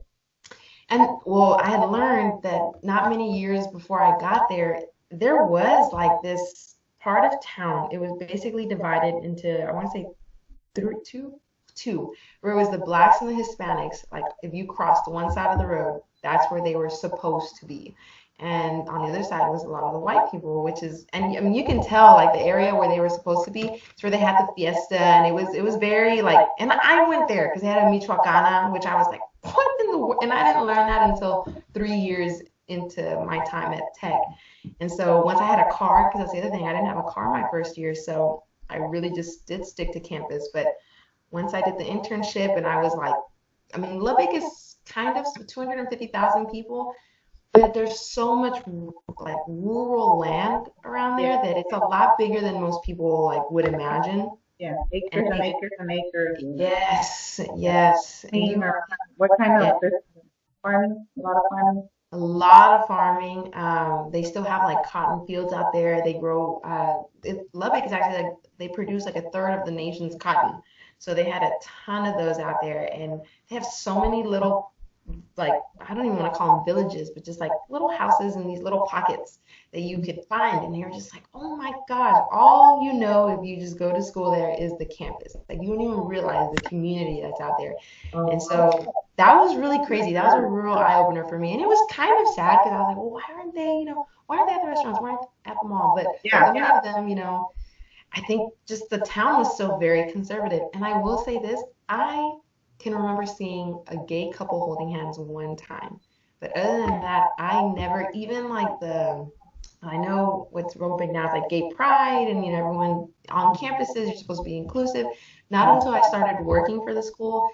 and well, I had learned that not many years before I got there, there was like this part of town. It was basically divided into, I want to say, two, where it was the blacks and the Hispanics. Like if you crossed one side of the road, that's where they were supposed to be. And on the other side was a lot of the white people, and I mean, you can tell like the area where they were supposed to be. It's where they had the fiesta, and it was very like. And I went there because they had a Michoacana, which I was like, what in the world? And I didn't learn that until 3 years into my time at Tech. And so once I had a car, because that's the other thing, I didn't have a car my first year, so I really just did stick to campus. But once I did the internship, and I was like, I mean, Lubbock is kind of 250,000 people, but there's so much like rural land around there Yeah. that it's a lot bigger than most people like would imagine. Yeah. And Acres and acres and acres. yes, Yeah. yes, and Farming or what kind yeah, of this farming? A lot of farming. a lot of farming. They still have like cotton fields out there. They grow. Lubbock is actually like they produce like a third of the nation's cotton. So they had a ton of those out there, and they have so many little like I don't even want to call them villages, but just like little houses in these little pockets that you could find, and you're just like, oh my gosh, all you know if you just go to school there is the campus. Like you don't even realize the community that's out there, and Oh, so that was really crazy. That was a real eye opener for me, and it was kind of sad because I was like, well, why aren't they at the restaurants? Why aren't they at the mall? But yeah. many of them, I think just the town was still very conservative. And I will say this, I can remember seeing a gay couple holding hands one time. But other than that, I never, even like I know what's real big now is like gay pride and, everyone on campuses, you're supposed to be inclusive. Not until I started working for the school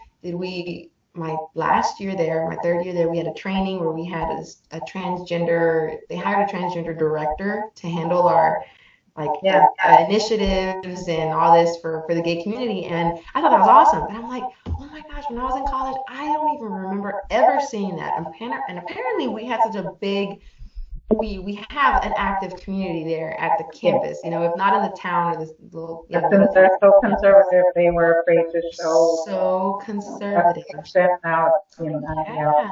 my last year there, my third year there, we had a training where we had they hired a transgender director to handle our like Yeah. initiatives and all this for the gay community. And I thought that was awesome. But I'm like, oh my gosh, when I was in college, I don't even remember ever seeing that. And apparently we had such a big, we have an active community there at the Yeah. campus, if not in the town or this little, But since they're so conservative, they were afraid to show so conservative. them out, out. Yeah.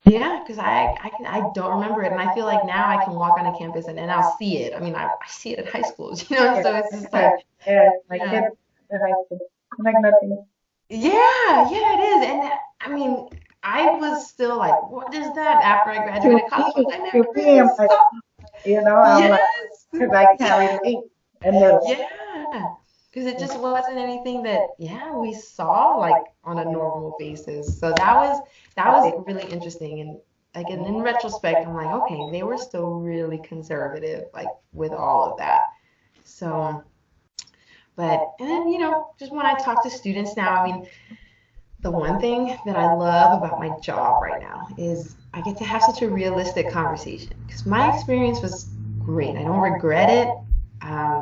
Yeah, because I don't remember it, and I feel like now I can walk on a campus and I'll see it. I mean, I see it at high schools, Yeah. So it's just Yeah. like, Yeah. My yeah, kids in high school, like nothing. yeah, it is. And I mean, I was still like, what is that? After I To graduated college, me, I never to me, really I'm like, saw. I'm like, Yes, because I can't relate. And then, yeah, because it just wasn't anything that, yeah, we saw like on a normal basis. So that was really interesting. And again, in retrospect, I'm like, okay, they were still really conservative, like with all of that. So, and then, just when I talk to students now, I mean, the one thing that I love about my job right now is I get to have such a realistic conversation because my experience was great. I don't regret it.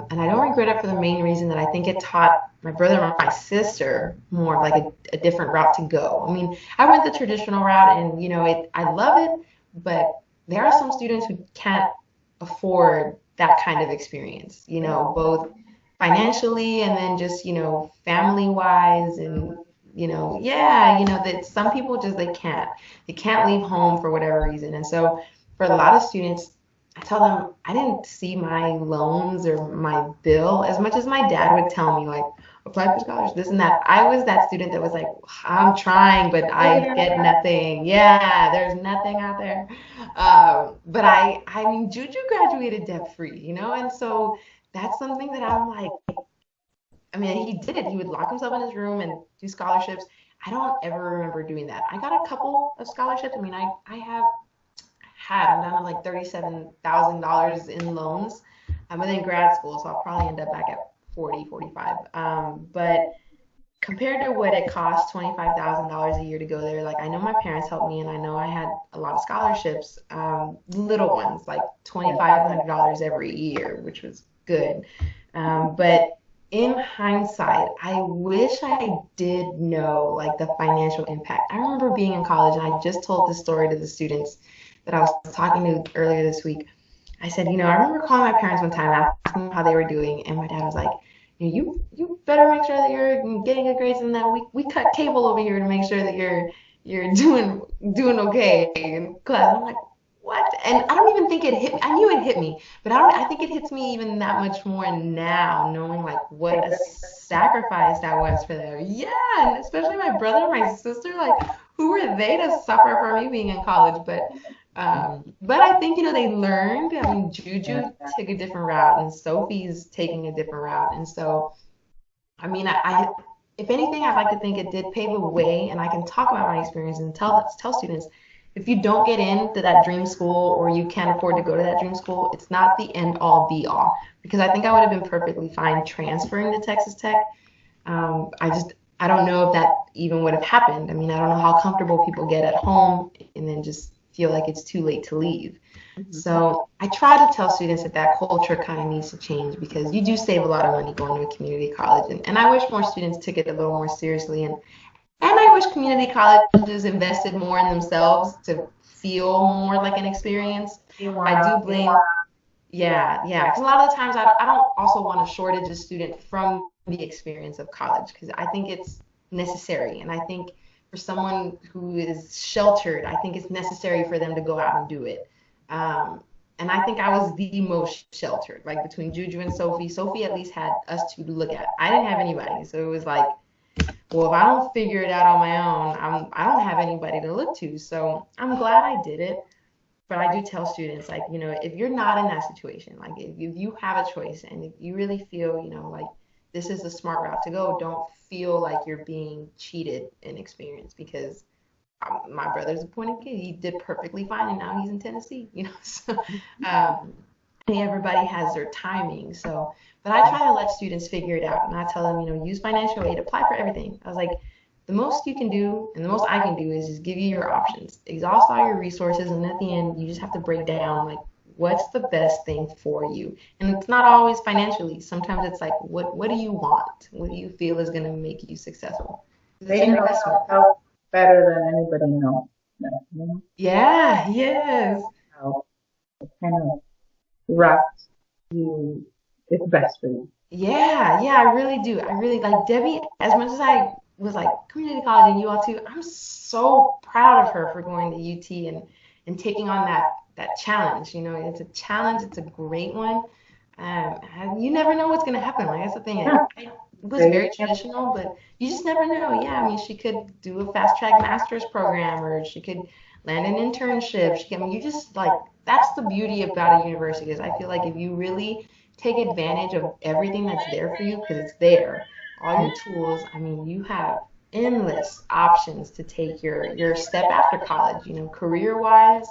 And I don't regret it for the main reason that I think it taught my brother and my sister more like a different route to go. I mean, I went the traditional route and, I love it, but there are some students who can't afford that kind of experience, both financially and then just, family wise and, yeah, that some people just, they can't leave home for whatever reason. And so for a lot of students, I tell them I didn't see my loans or my bill as much as my dad would tell me, like, apply for scholarship, this and that. I was that student that was like, I'm trying, but I get nothing. Yeah, there's nothing out there. But I mean, Juju graduated debt free, and so that's something that I'm like, I mean, he did it. He would lock himself in his room and do scholarships. I don't ever remember doing that. I got a couple of scholarships. I mean, I have I'm down to like $37,000 in loans. I'm in grad school, so I'll probably end up back at 40, 45. But compared to what it costs, $25,000 a year to go there, like I know my parents helped me and I know I had a lot of scholarships, little ones, like $2,500 every year, which was good. But in hindsight, I wish I did know like the financial impact. I remember being in college and I just told this story to the students that I was talking to earlier this week. I said, I remember calling my parents one time, asking them how they were doing, and my dad was like, you better make sure that you're getting good grades in that. We cut cable over here to make sure that you're doing okay in class. I'm like, what? And I don't even think it hit me. I knew it hit me, but I think it hits me even that much more now, knowing like what a sacrifice that was for them. Yeah, and especially my brother and my sister, like who were they to suffer for me being in college? But I think, they learned. I mean, Juju took a different route and Sophie's taking a different route. And so, I mean, if anything, I'd like to think it did pave a way, and I can talk about my experience and tell students, if you don't get into that dream school or you can't afford to go to that dream school, it's not the end all be all. Because I think I would have been perfectly fine transferring to Texas Tech. I don't know if that even would have happened. I mean, I don't know how comfortable people get at home and then just feel like it's too late to leave. So I try to tell students that culture kind of needs to change because you do save a lot of money going to a community college. And I wish more students took it a little more seriously. And I wish community colleges invested more in themselves to feel more like an experience. I do blame, yeah, because a lot of the times I don't also want a shortage of student from the experience of college because I think it's necessary. And I think for someone who is sheltered, I think it's necessary for them to go out and do it. And I think I was the most sheltered, like between Juju and Sophie. Sophie at least had us two to look at. I didn't have anybody, so it was like, well, if I don't figure it out on my own, I don't have anybody to look to. So I'm glad I did it. But I do tell students, like, if you're not in that situation, like if you have a choice and if you really feel, like this is the smart route to go, don't feel like you're being cheated in experience because my brother's a appointed kid. He did perfectly fine and now he's in Tennessee, So everybody has their timing. So, but I try to let students figure it out and I tell them, use financial aid, apply for everything. I was like, the most you can do and the most I can do is just give you your options, exhaust all your resources, and at the end, you just have to break down like what's the best thing for you. And it's not always financially. Sometimes it's like, what do you want? What do you feel is going to make you successful? They know themselves better than anybody knows. Yeah, yes. How the kind of route you is best for you. Yeah, I really do. I really like Debbie, as much as I was like community college and you all too, I'm so proud of her for going to UT and taking on that challenge. It's a challenge, it's a great one. And you never know what's gonna happen. Like that's the thing. It was very traditional, but you just never know. Yeah, I mean she could do a fast track master's program or she could land an internship. You just like that's the beauty about a university is I feel like if you really take advantage of everything that's there for you because it's there all your tools. I mean, you have endless options to take your step after college. Career wise,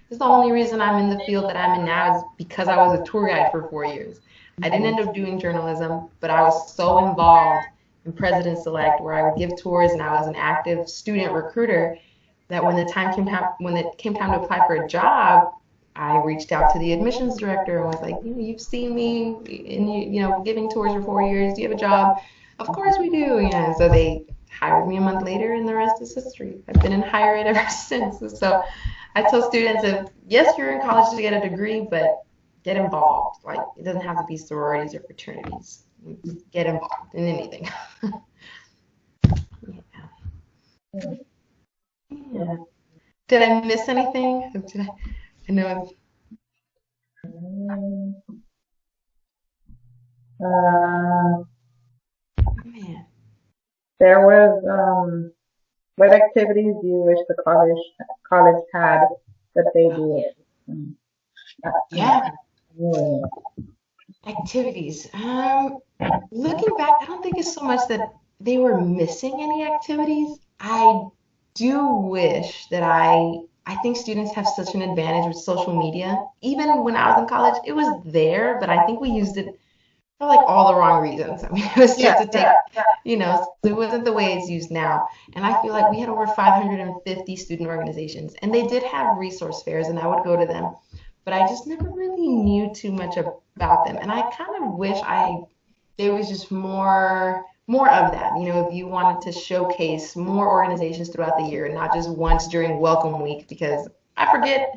this is the only reason I'm in the field that I'm in now is because I was a tour guide for 4 years. I didn't end up doing journalism, but I was so involved in President Select where I would give tours and I was an active student recruiter that when it came time to apply for a job, I reached out to the admissions director and was like, you've seen me in giving tours for 4 years. Do you have a job? Of course we do. So they hired me a month later, and the rest is history. I've been in higher ed ever since. So I tell students, yes, you're in college to get a degree, but get involved. Like it doesn't have to be sororities or fraternities. get involved in anything. Yeah. Did I miss anything? I know. Mm, Uh, Man. there was what activities do you wish the college had that they Oh, did? Mm, yeah. yeah. Activities. Looking back, I don't think it's so much that they were missing any activities. I do wish that I think students have such an advantage with social media. Even when I was in college, it was there, but I think we used it for like all the wrong reasons. I mean, it was Yeah, just to take, it wasn't the way it's used now. And I feel like we had over 550 student organizations, and they did have resource fairs, and I would go to them, but I just never really knew too much about them. And I kind of wish there was just more of that. If you wanted to showcase more organizations throughout the year, not just once during welcome week, because I forget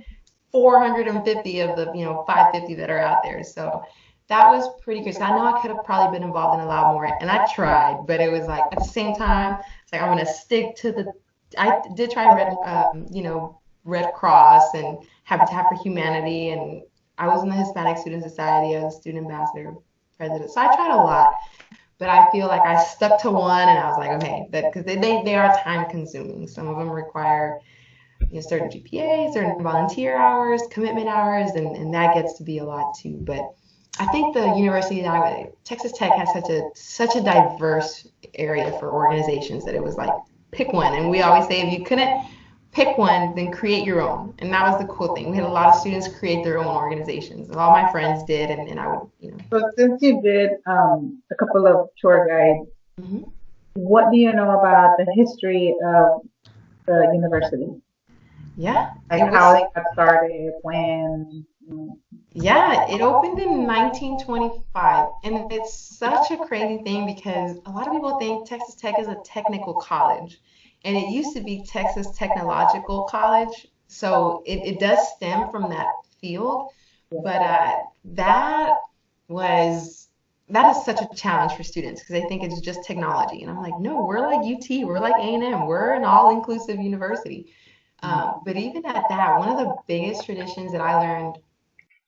450 of the 550 that are out there. So that was pretty good. So I know I could have probably been involved in a lot more, and I tried, but it was like at the same time, it's like I'm gonna stick to the. I did try Red Cross and Habitat for Humanity, and I was in the Hispanic Student Society. I was a student ambassador president, so I tried a lot. But I feel like I stuck to one, and I was like, okay, that because they are time consuming. Some of them require certain GPA, certain volunteer hours, commitment hours, and that gets to be a lot too. But I think the university that Texas Tech has such a diverse area for organizations that it was like pick one. And we always say if you couldn't pick one, then create your own. And that was the cool thing. We had a lot of students create their own organizations. And all my friends did, and I would. So since you did a couple of tour guides, Mhm. what do you know about the history of the university? Yeah, Like it how was. it got started, when? Yeah, it opened in 1925, and it's such a crazy thing because a lot of people think Texas Tech is a technical college, and it used to be Texas Technological College, so it does stem from that field, but was that is such a challenge for students because they think it's just technology, and I'm like, no, we're like UT, we're like A&M, we're an all-inclusive university. But even at that, one of the biggest traditions that I learned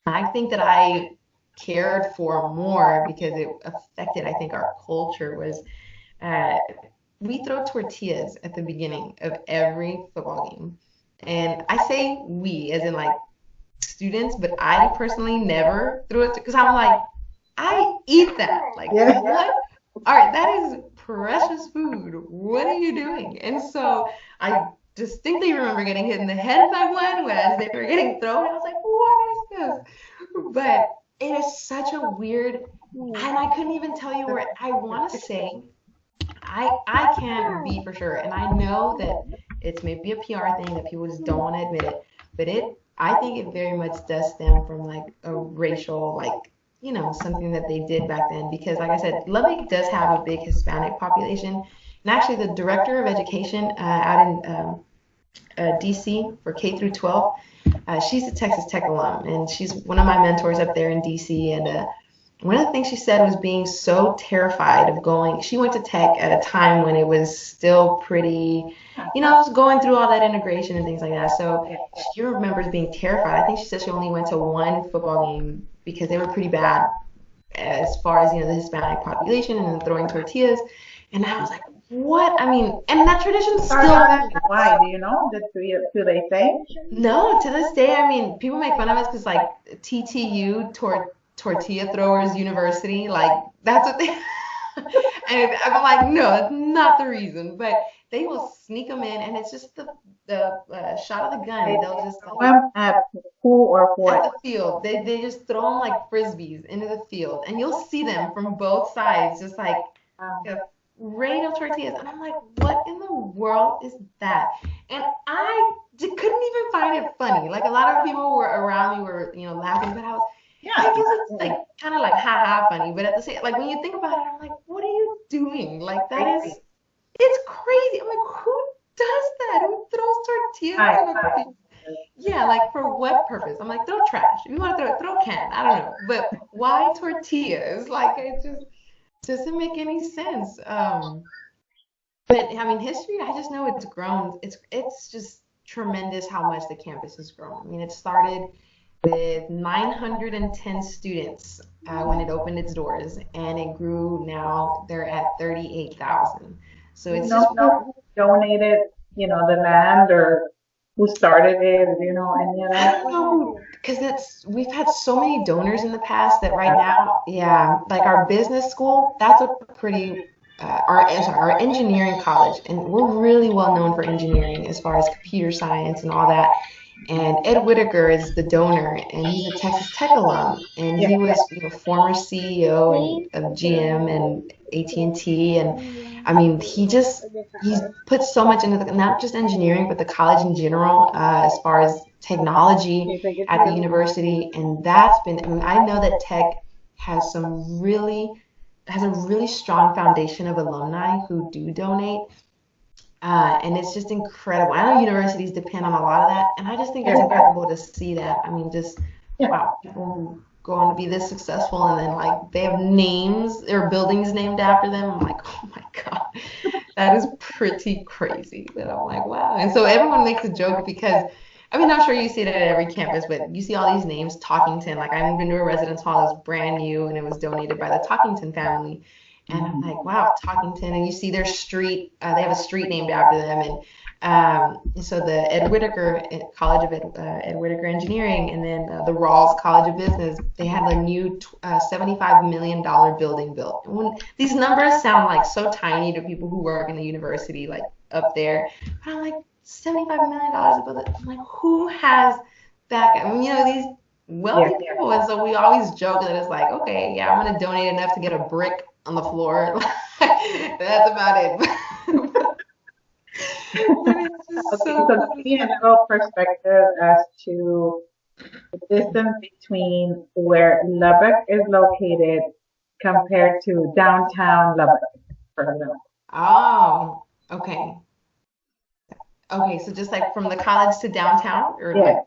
I think that I cared for more because it affected, I think, our culture was uh, we throw tortillas at the beginning of every football game. And I say we, as in like students, but I personally never threw it because I'm like, I eat that. Like, Yeah. what? All right, that is precious food. What are you doing? And so I distinctly remember getting hit in the head by one as they were getting thrown. I was like, what is this? But it is such a weird, and I couldn't even tell you where I want to say I can't be for sure, and I know that it's maybe a PR thing that people just don't want to admit it, but I think it very much does stem from like a racial like something that they did back then because like I said, Lubbock does have a big Hispanic population, and actually the director of education out in DC for K through 12. She's a Texas Tech alum, and she's one of my mentors up there in DC. And one of the things she said was being so terrified of going. She went to Tech at a time when it was still pretty, it was going through all that integration and things like that. So she remembers being terrified. I think she said she only went to one football game because they were pretty bad as far as the Hispanic population and throwing tortillas. And I was like, what? I mean, and that tradition still. Why? Do you know? Do they say? No, to this day, I mean, people make fun of us because like TTU, Tortilla Throwers University, like that's what they. And I'm like, no, that's not the reason. But they will sneak them in, and it's just the shot of the gun. They'll just Throw them at who or at what? the field. They just throw them like frisbees into the field, and you'll see them from both sides, just like a rain of tortillas. And I'm like, what in the world is that? And I couldn't even find it funny. Like a lot of people were around me were, laughing, but I Yeah. guess it's like kind of like ha ha funny. But at the same, like when you think about it, I'm like, what are you doing? Like it's crazy. I'm like, who does that? Who throws tortillas in the field? Yeah, like for what purpose? I'm like, throw trash. If you want to throw a can. I don't know. But why tortillas? Like it just doesn't make any sense. But I mean, history, I just know it's grown. It's just tremendous how much the campus has grown. I mean, it started with 910 students when it opened its doors, and it grew. Now they're at 38,000. So You it's just know, who donated, the land or who started it, any of I that? don't know because it's we've had so many donors in the past that right now, yeah, like our business school, that's a pretty our engineering college, and we're really well known for engineering as far as computer science and all that. And Ed Whitaker is the donor, and he's a Texas Tech alum, and Yeah, he was, former CEO of GM and AT&T, and I mean, he's put so much into not just engineering, but the college in general, as far as technology you think it's at the you? university, and that's been. I mean, I know that Tech has some really has a really strong foundation of alumni who do donate. And it's just incredible. I know universities depend on a lot of that, and I just think it's Yeah, incredible to see that. I mean, just yeah. wow, people who go on to be this successful, and then like they have names or buildings named after them. I'm like, oh my God, that is pretty crazy. But I'm like, wow. And so everyone makes a joke because, I mean, I'm sure you see it at every campus, but you see all these names, Talkington. Like I moved into a residence hall that's brand new, and it was donated by the Talkington family. And I'm like, wow, Talkington, and you see their street. They have a street named after them, and so the Ed Whitaker College of Ed Whitaker Engineering, and then the Rawls College of Business. They had a new $75 million building built. And when these numbers sound like so tiny to people who work in the university, like up there, but I'm like, $75 million a building. I'm like, who has that? I mean, these Yeah. wealthy people, and so we always joke that it's like, okay, yeah, I'm gonna donate enough to get a brick on the floor. That's about it. But it's just Okay, so so give funny. me a little perspective as to the distance between where Lubbock is located compared to downtown Lubbock, for example. Oh, okay. Okay, so just like from the college to downtown, or Yes, like,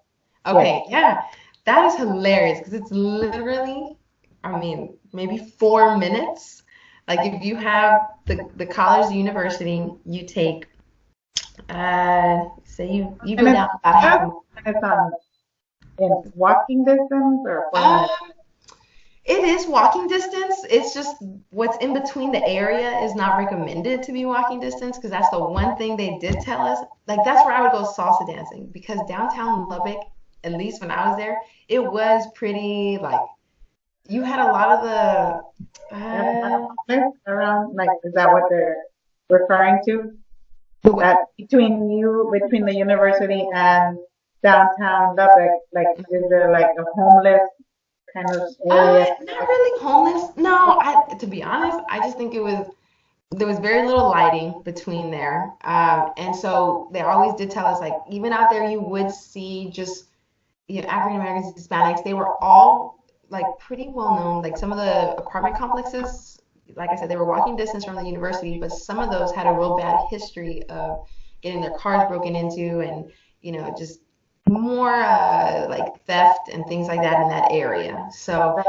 yes. okay, yeah, that is hilarious because it's literally, I mean, maybe 4 minutes. Like if you have the college, the university, you take, say you And go it's down about half a just mile. minutes on in walking distance or 4 minutes. Uh, It is walking distance. It's just what's in between the area is not recommended to be walking distance because that's the one thing they did tell us. Like that's where I would go salsa dancing because downtown Lubbock, at least when I was there, it was pretty like you had a lot of There's a lot of homeless around, like, is that what they're referring to? the That between the university and downtown Lubbock, like, is there like a homeless kind of area? not really homeless. No, to be honest, I just think there was very little lighting between there. And so they always did tell us like even out there you would see just African Americans, Hispanics, they were all like pretty well known. Like some of the apartment complexes, like I said, they were walking distance from the university, but some of those had a real bad history of getting their cars broken into and, just more like theft and things like that in that area. So,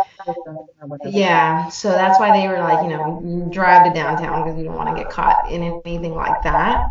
Or whatever. yeah, so that's why they were like, drive to downtown because you don't want to get caught in anything like that.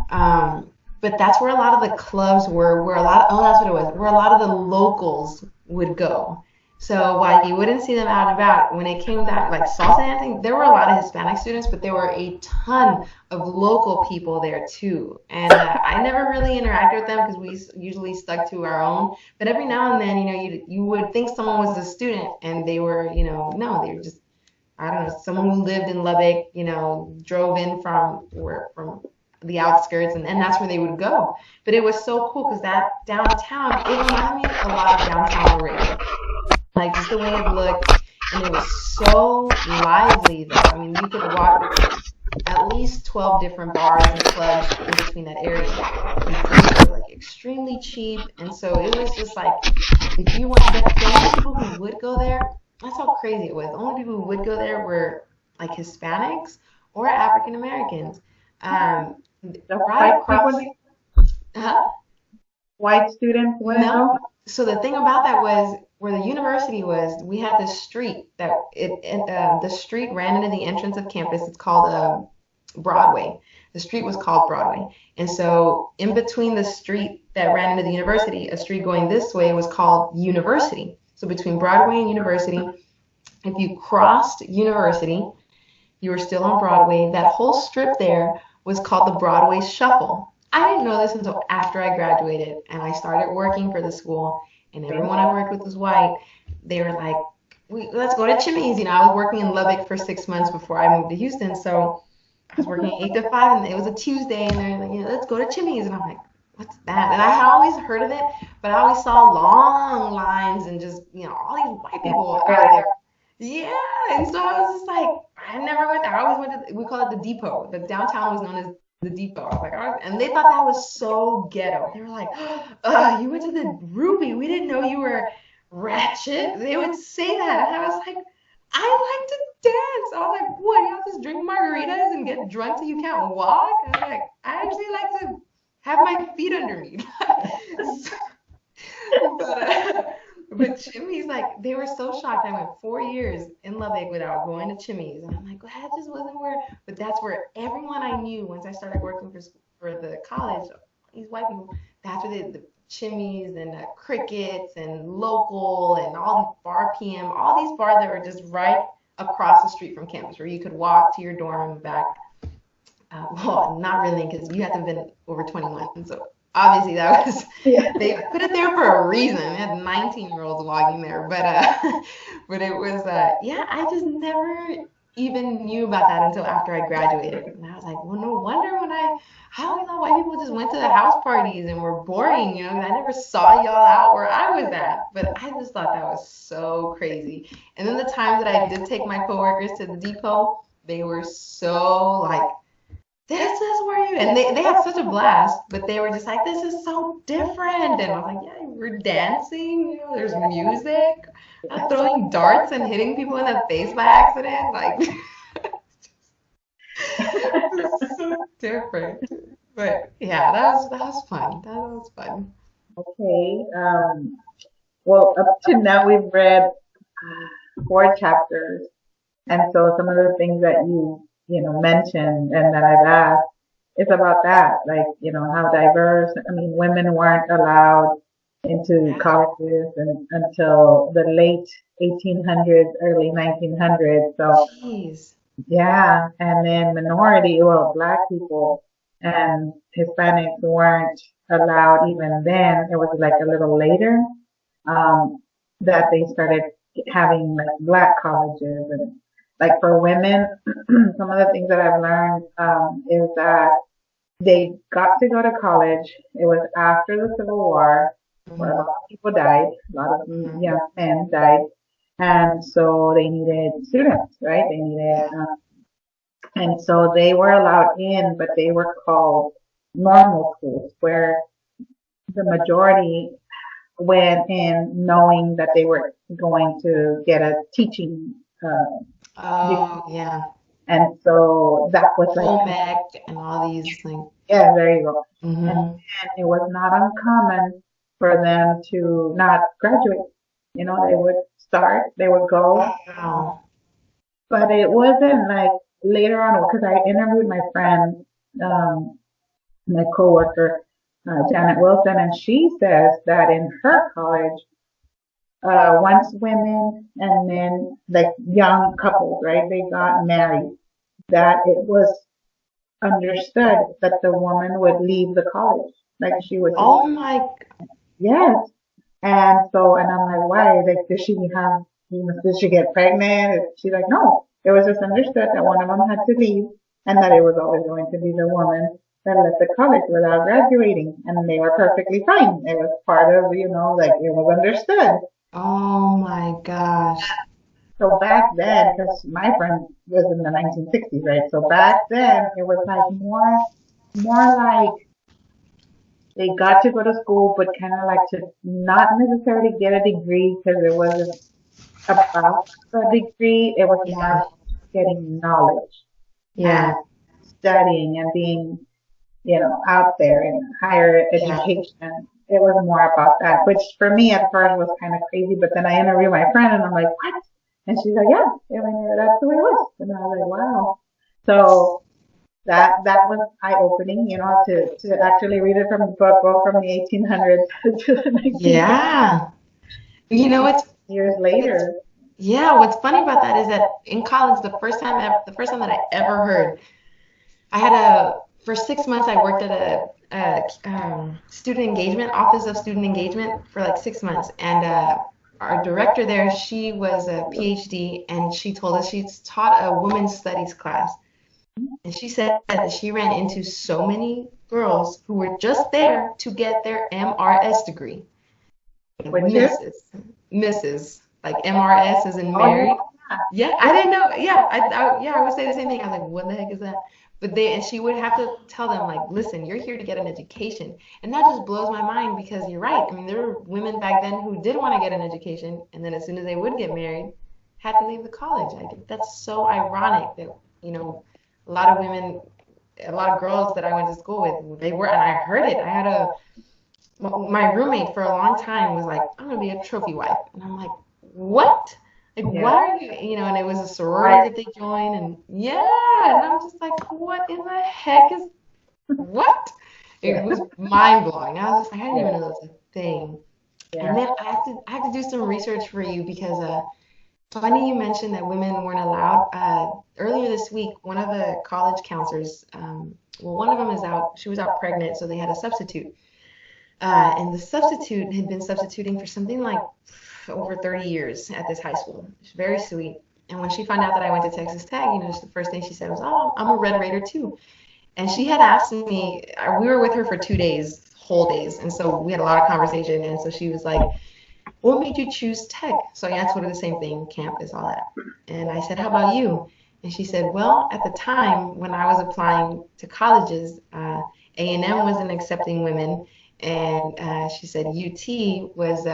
But that's where a lot of the clubs were, oh, that's what it was, where a lot of the locals would go. So while you wouldn't see them out and about, when it came down, like salsa dancing, there were a lot of Hispanic students, but there were a ton of local people there too. And I never really interacted with them because we usually stuck to our own. But every now and then, you would think someone was a student, and they were, no, they were just I don't know, someone who lived in Lubbock, drove in from the outskirts, and that's where they would go. But it was so cool because that downtown, it reminded me a lot of downtown Laredo, like just the way it looked, and it was so lively though. I mean, you could walk at least 12 different bars and clubs in between that area, and prices were like extremely cheap, and so it was just like if you want the only people who would go there, that's how crazy it was. The only people who would go there were like Hispanics or African Americans. Um, The right white across, people, huh? white students wouldn't No. go? So the thing about that was where the university was, we had this street that the street ran into the entrance of campus. It's called Broadway. The street was called Broadway. And so in between the street that ran into the university, a street going this way was called University. So between Broadway and University, if you crossed University, you were still on Broadway. That whole strip there was called the Broadway Shuffle. I didn't know this until after I graduated and I started working for the school, and everyone I worked with was white. They were like, let's go to Chimmy's. I was working in Lubbock for 6 months before I moved to Houston. So I was working 8 to 5, and it was a Tuesday, and they're like, let's go to Chimmy's. And I'm like, what's that? And I had always heard of it, but I always saw long lines and just, all these white people out there. Yeah, and so I was just like, I never went there. I always went to, we call it the Depot. The downtown was known as the Depot. I was like, oh, and they thought that was so ghetto. They were like, you went to the Ruby. We didn't know you were ratchet. They would say that. And I was like, I like to dance. I was like, what? You have to drink margaritas and get drunk so you can't walk? I was like, I actually like to have my feet under me. But Chimmy's, like, they were so shocked. I went 4 years in Lubbock without going to Chimmy's. And I'm like, well, that just wasn't where, but that's where everyone I knew once I started working for the college, these white people, that's where the Chimmy's and Crickets and Local and all these Bar PM, all these bars that were just right across the street from campus where you could walk to your dorm and back. Well, not really, because you had to have been over 21. And so obviously that was, they put it there for a reason. They had 19-year-olds walking there. But it was, I just never even knew about that until after I graduated. And I was like, well, no wonder I always thought white people just went to the house parties and were boring, I never saw y'all out where I was at. But I just thought that was so crazy. And then the time that I did take my coworkers to the Depot, they were so like, this is where you, and they had such a blast, but they were just like, this is so different. And I was like, yeah, we're dancing, there's music, I'm throwing darts and hitting people in the face by accident. Like, it's so different. But yeah, that was fun. That was fun. Okay. Well, up to now we've read 4 chapters, and so some of the things that mentioned and that I've asked is about that, like, how diverse. I mean, women weren't allowed into colleges until the late 1800s, early 1900s. So, Jeez. yeah, and then black people and Hispanics weren't allowed even then. It was like a little later, that they started having like black colleges. And like for women, some of the things that I've learned, is that they got to go to college. It was after the Civil War, where a lot of people died, a lot of young men died, and so they needed students, right? They needed, and so they were allowed in, but they were called normal schools, where the majority went in knowing that they were going to get a teaching Oh, yeah. and so that was like Home ec and all these things. yeah, there you go. Mm-hmm. And it was not uncommon for them to not graduate. They would start, they would go, Wow. but it wasn't like later on, because I interviewed my friend, my coworker, Janet Wilson, and she says that in her college, once women and men, like young couples, right, they got married, that it was understood that the woman would leave the college. Like she would, Oh my, yes. And so, and I'm like, why? Like, did she get pregnant? She's like, no. It was just understood that one of them had to leave and that it was always going to be the woman that left the college without graduating. And they were perfectly fine. It was part of, like it was understood. oh my gosh. So back then, because my friend was in the 1960s, right? So back then, it was like more like they got to go to school, but kind of like to not necessarily get a degree because it wasn't about a degree. It was more Yeah. getting knowledge Yeah. and studying and being, out there in higher Yeah. education. it was more about that, which for me at first was kind of crazy. But then I interviewed my friend, and I'm like, what? And she's like, yeah, I mean, that's the way it was. And I was like, wow. So that was eye opening, to actually read it from the book, go from the 1800s to the 1950s. Yeah. You know what's Years it's later. yeah, what's funny about that is that in college, the first time that I ever heard, I had for 6 months I worked at a student engagement, office of student engagement for like 6 months, and our director there, she was a PhD, and she told us she's taught a women's studies class, and she said that she ran into so many girls who were just there to get their MRS degree. Which is, Mrs. Like MRS is in oh married. yeah, Yeah, I didn't know. Yeah, yeah, I would say the same thing. I was like, what the heck is that? But and she would have to tell them like, listen, you're here to get an education, and that just blows my mind because you're right. I mean, there were women back then who did want to get an education, and then as soon as they would get married, had to leave the college. That's so ironic that a lot of women, a lot of girls that I went to school with, they were, and I heard it. I had my roommate for a long time was like, I'm gonna be a trophy wife, and I'm like, what? Like, yeah, why are you, and it was a sorority right, that they joined, and yeah, and I'm just like, what in the heck is what? It yeah, was mind blowing. I was just like, I didn't yeah, even know that was a thing. And yeah. then I have to do some research for you because funny you mentioned that women weren't allowed. Earlier this week, one of the college counselors, well, one of them is out. She was out pregnant, so they had a substitute. And the substitute had been substituting for something like over 30 years at this high school. She's very sweet. And when she found out that I went to Texas Tech, the first thing she said was, "Oh, I'm a Red Raider too." And she had asked me, we were with her for 2 days, whole days. And so we had a lot of conversation. And so she was like, what made you choose Tech? So I answered her the same thing, campus, all that. And I said, how about you? And she said, well, at the time when I was applying to colleges, A&M wasn't accepting women. And she said UT was,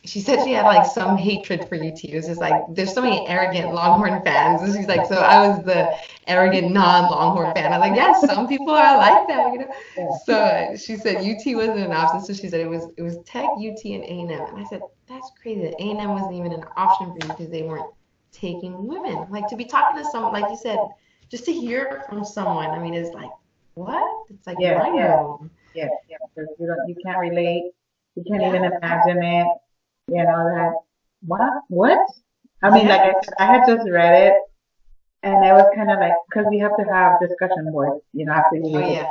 she said she had like some hatred for UT. It was just like, there's so many arrogant Longhorn fans. And she's like, so I was the arrogant non-Longhorn fan. I'm like, yeah, some people are like that. Yeah. So she said UT wasn't an option. So she said it was Tech, UT, and A&M. And I said, that's crazy that A&M wasn't even an option for you because they weren't taking women. Like to be talking to someone, like you said, just to hear from someone, I mean, it's like, what? It's like Yeah, mind yeah, blowing. yeah, yeah. Because you can't relate. You can't even Yeah, imagine it. That what? I mean, like yeah. I said, I had just read it, and it was kind of like because we have to have discussion boards, after you Oh read yeah.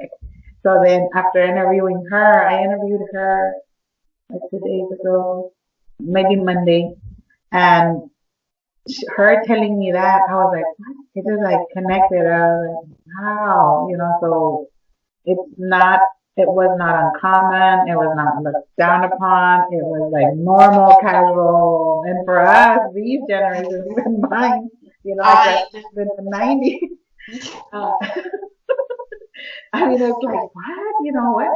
it. So then after interviewing her, I interviewed her like 2 days ago, maybe Monday, and her telling me that, I was like, what? It just like connected. I was like, wow, so it's not, it was not uncommon. It was not looked down upon. It was like normal, casual. And for us, these generations, even mine, I I graduated in the 90s. Uh, I mean, it's like,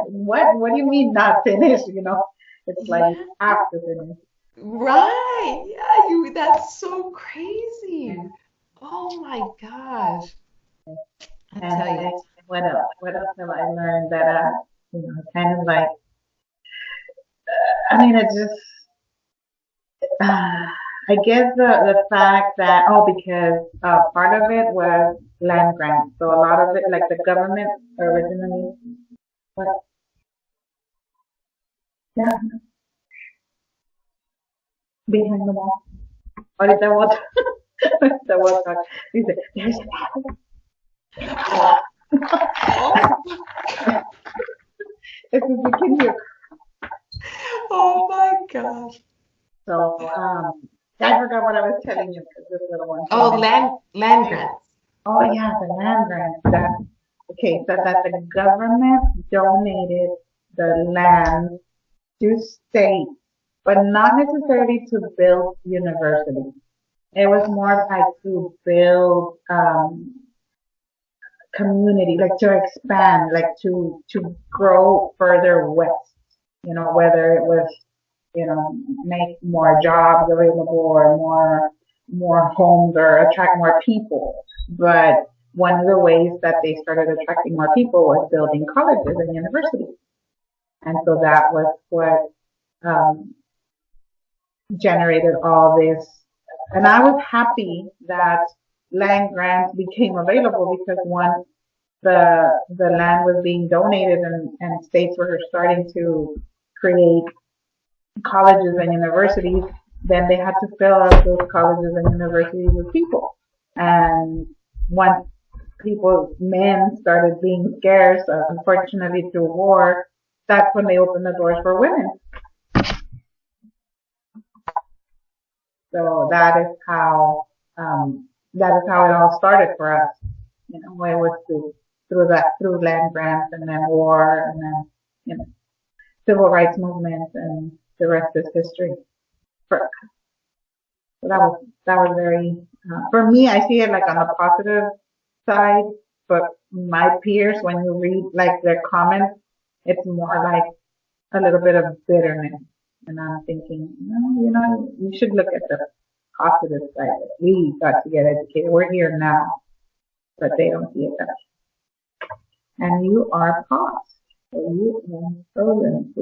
what? What do you mean not finished? It's like you yeah. have to finish. Right. Yeah, that's so crazy. Oh my gosh. I And tell you. what else? What else have I learned that, kind of like, I mean, it just, I guess the fact that, oh, because part of it was land grants. So a lot of it, like the government originally, what, yeah, behind the wall. Ahorita voy, ahorita voy a talk. Dice, there's Oh, it's a can hear. oh my gosh. So, I forgot what I was telling you because this little one came Oh, in. land grants. Oh yeah, the land grants. Okay, so that the government donated the land to states, but not necessarily to build universities. It was more like to build community, like to expand, like to grow further west. Whether it was make more jobs available or more homes or attract more people. But one of the ways that they started attracting more people was building colleges and universities. And so that was what um, generated all this. And I was happy that land grants became available because once the land was being donated and states were starting to create colleges and universities, then they had to fill up those colleges and universities with people. And once men started being scarce, unfortunately through war, that's when they opened the doors for women. So that is how it all started for us. You know, it was through land grants and then war and then, you know, civil rights movement, and the rest is history. For, so that was very, for me, I see it like on the positive side, but my peers, when you read like their comments, it's more like a little bit of bitterness. And I'm thinking, no, you know, you should look at the positive side. We got to get educated. We're here now, but they don't see it that way. And you are paused. So you are frozen.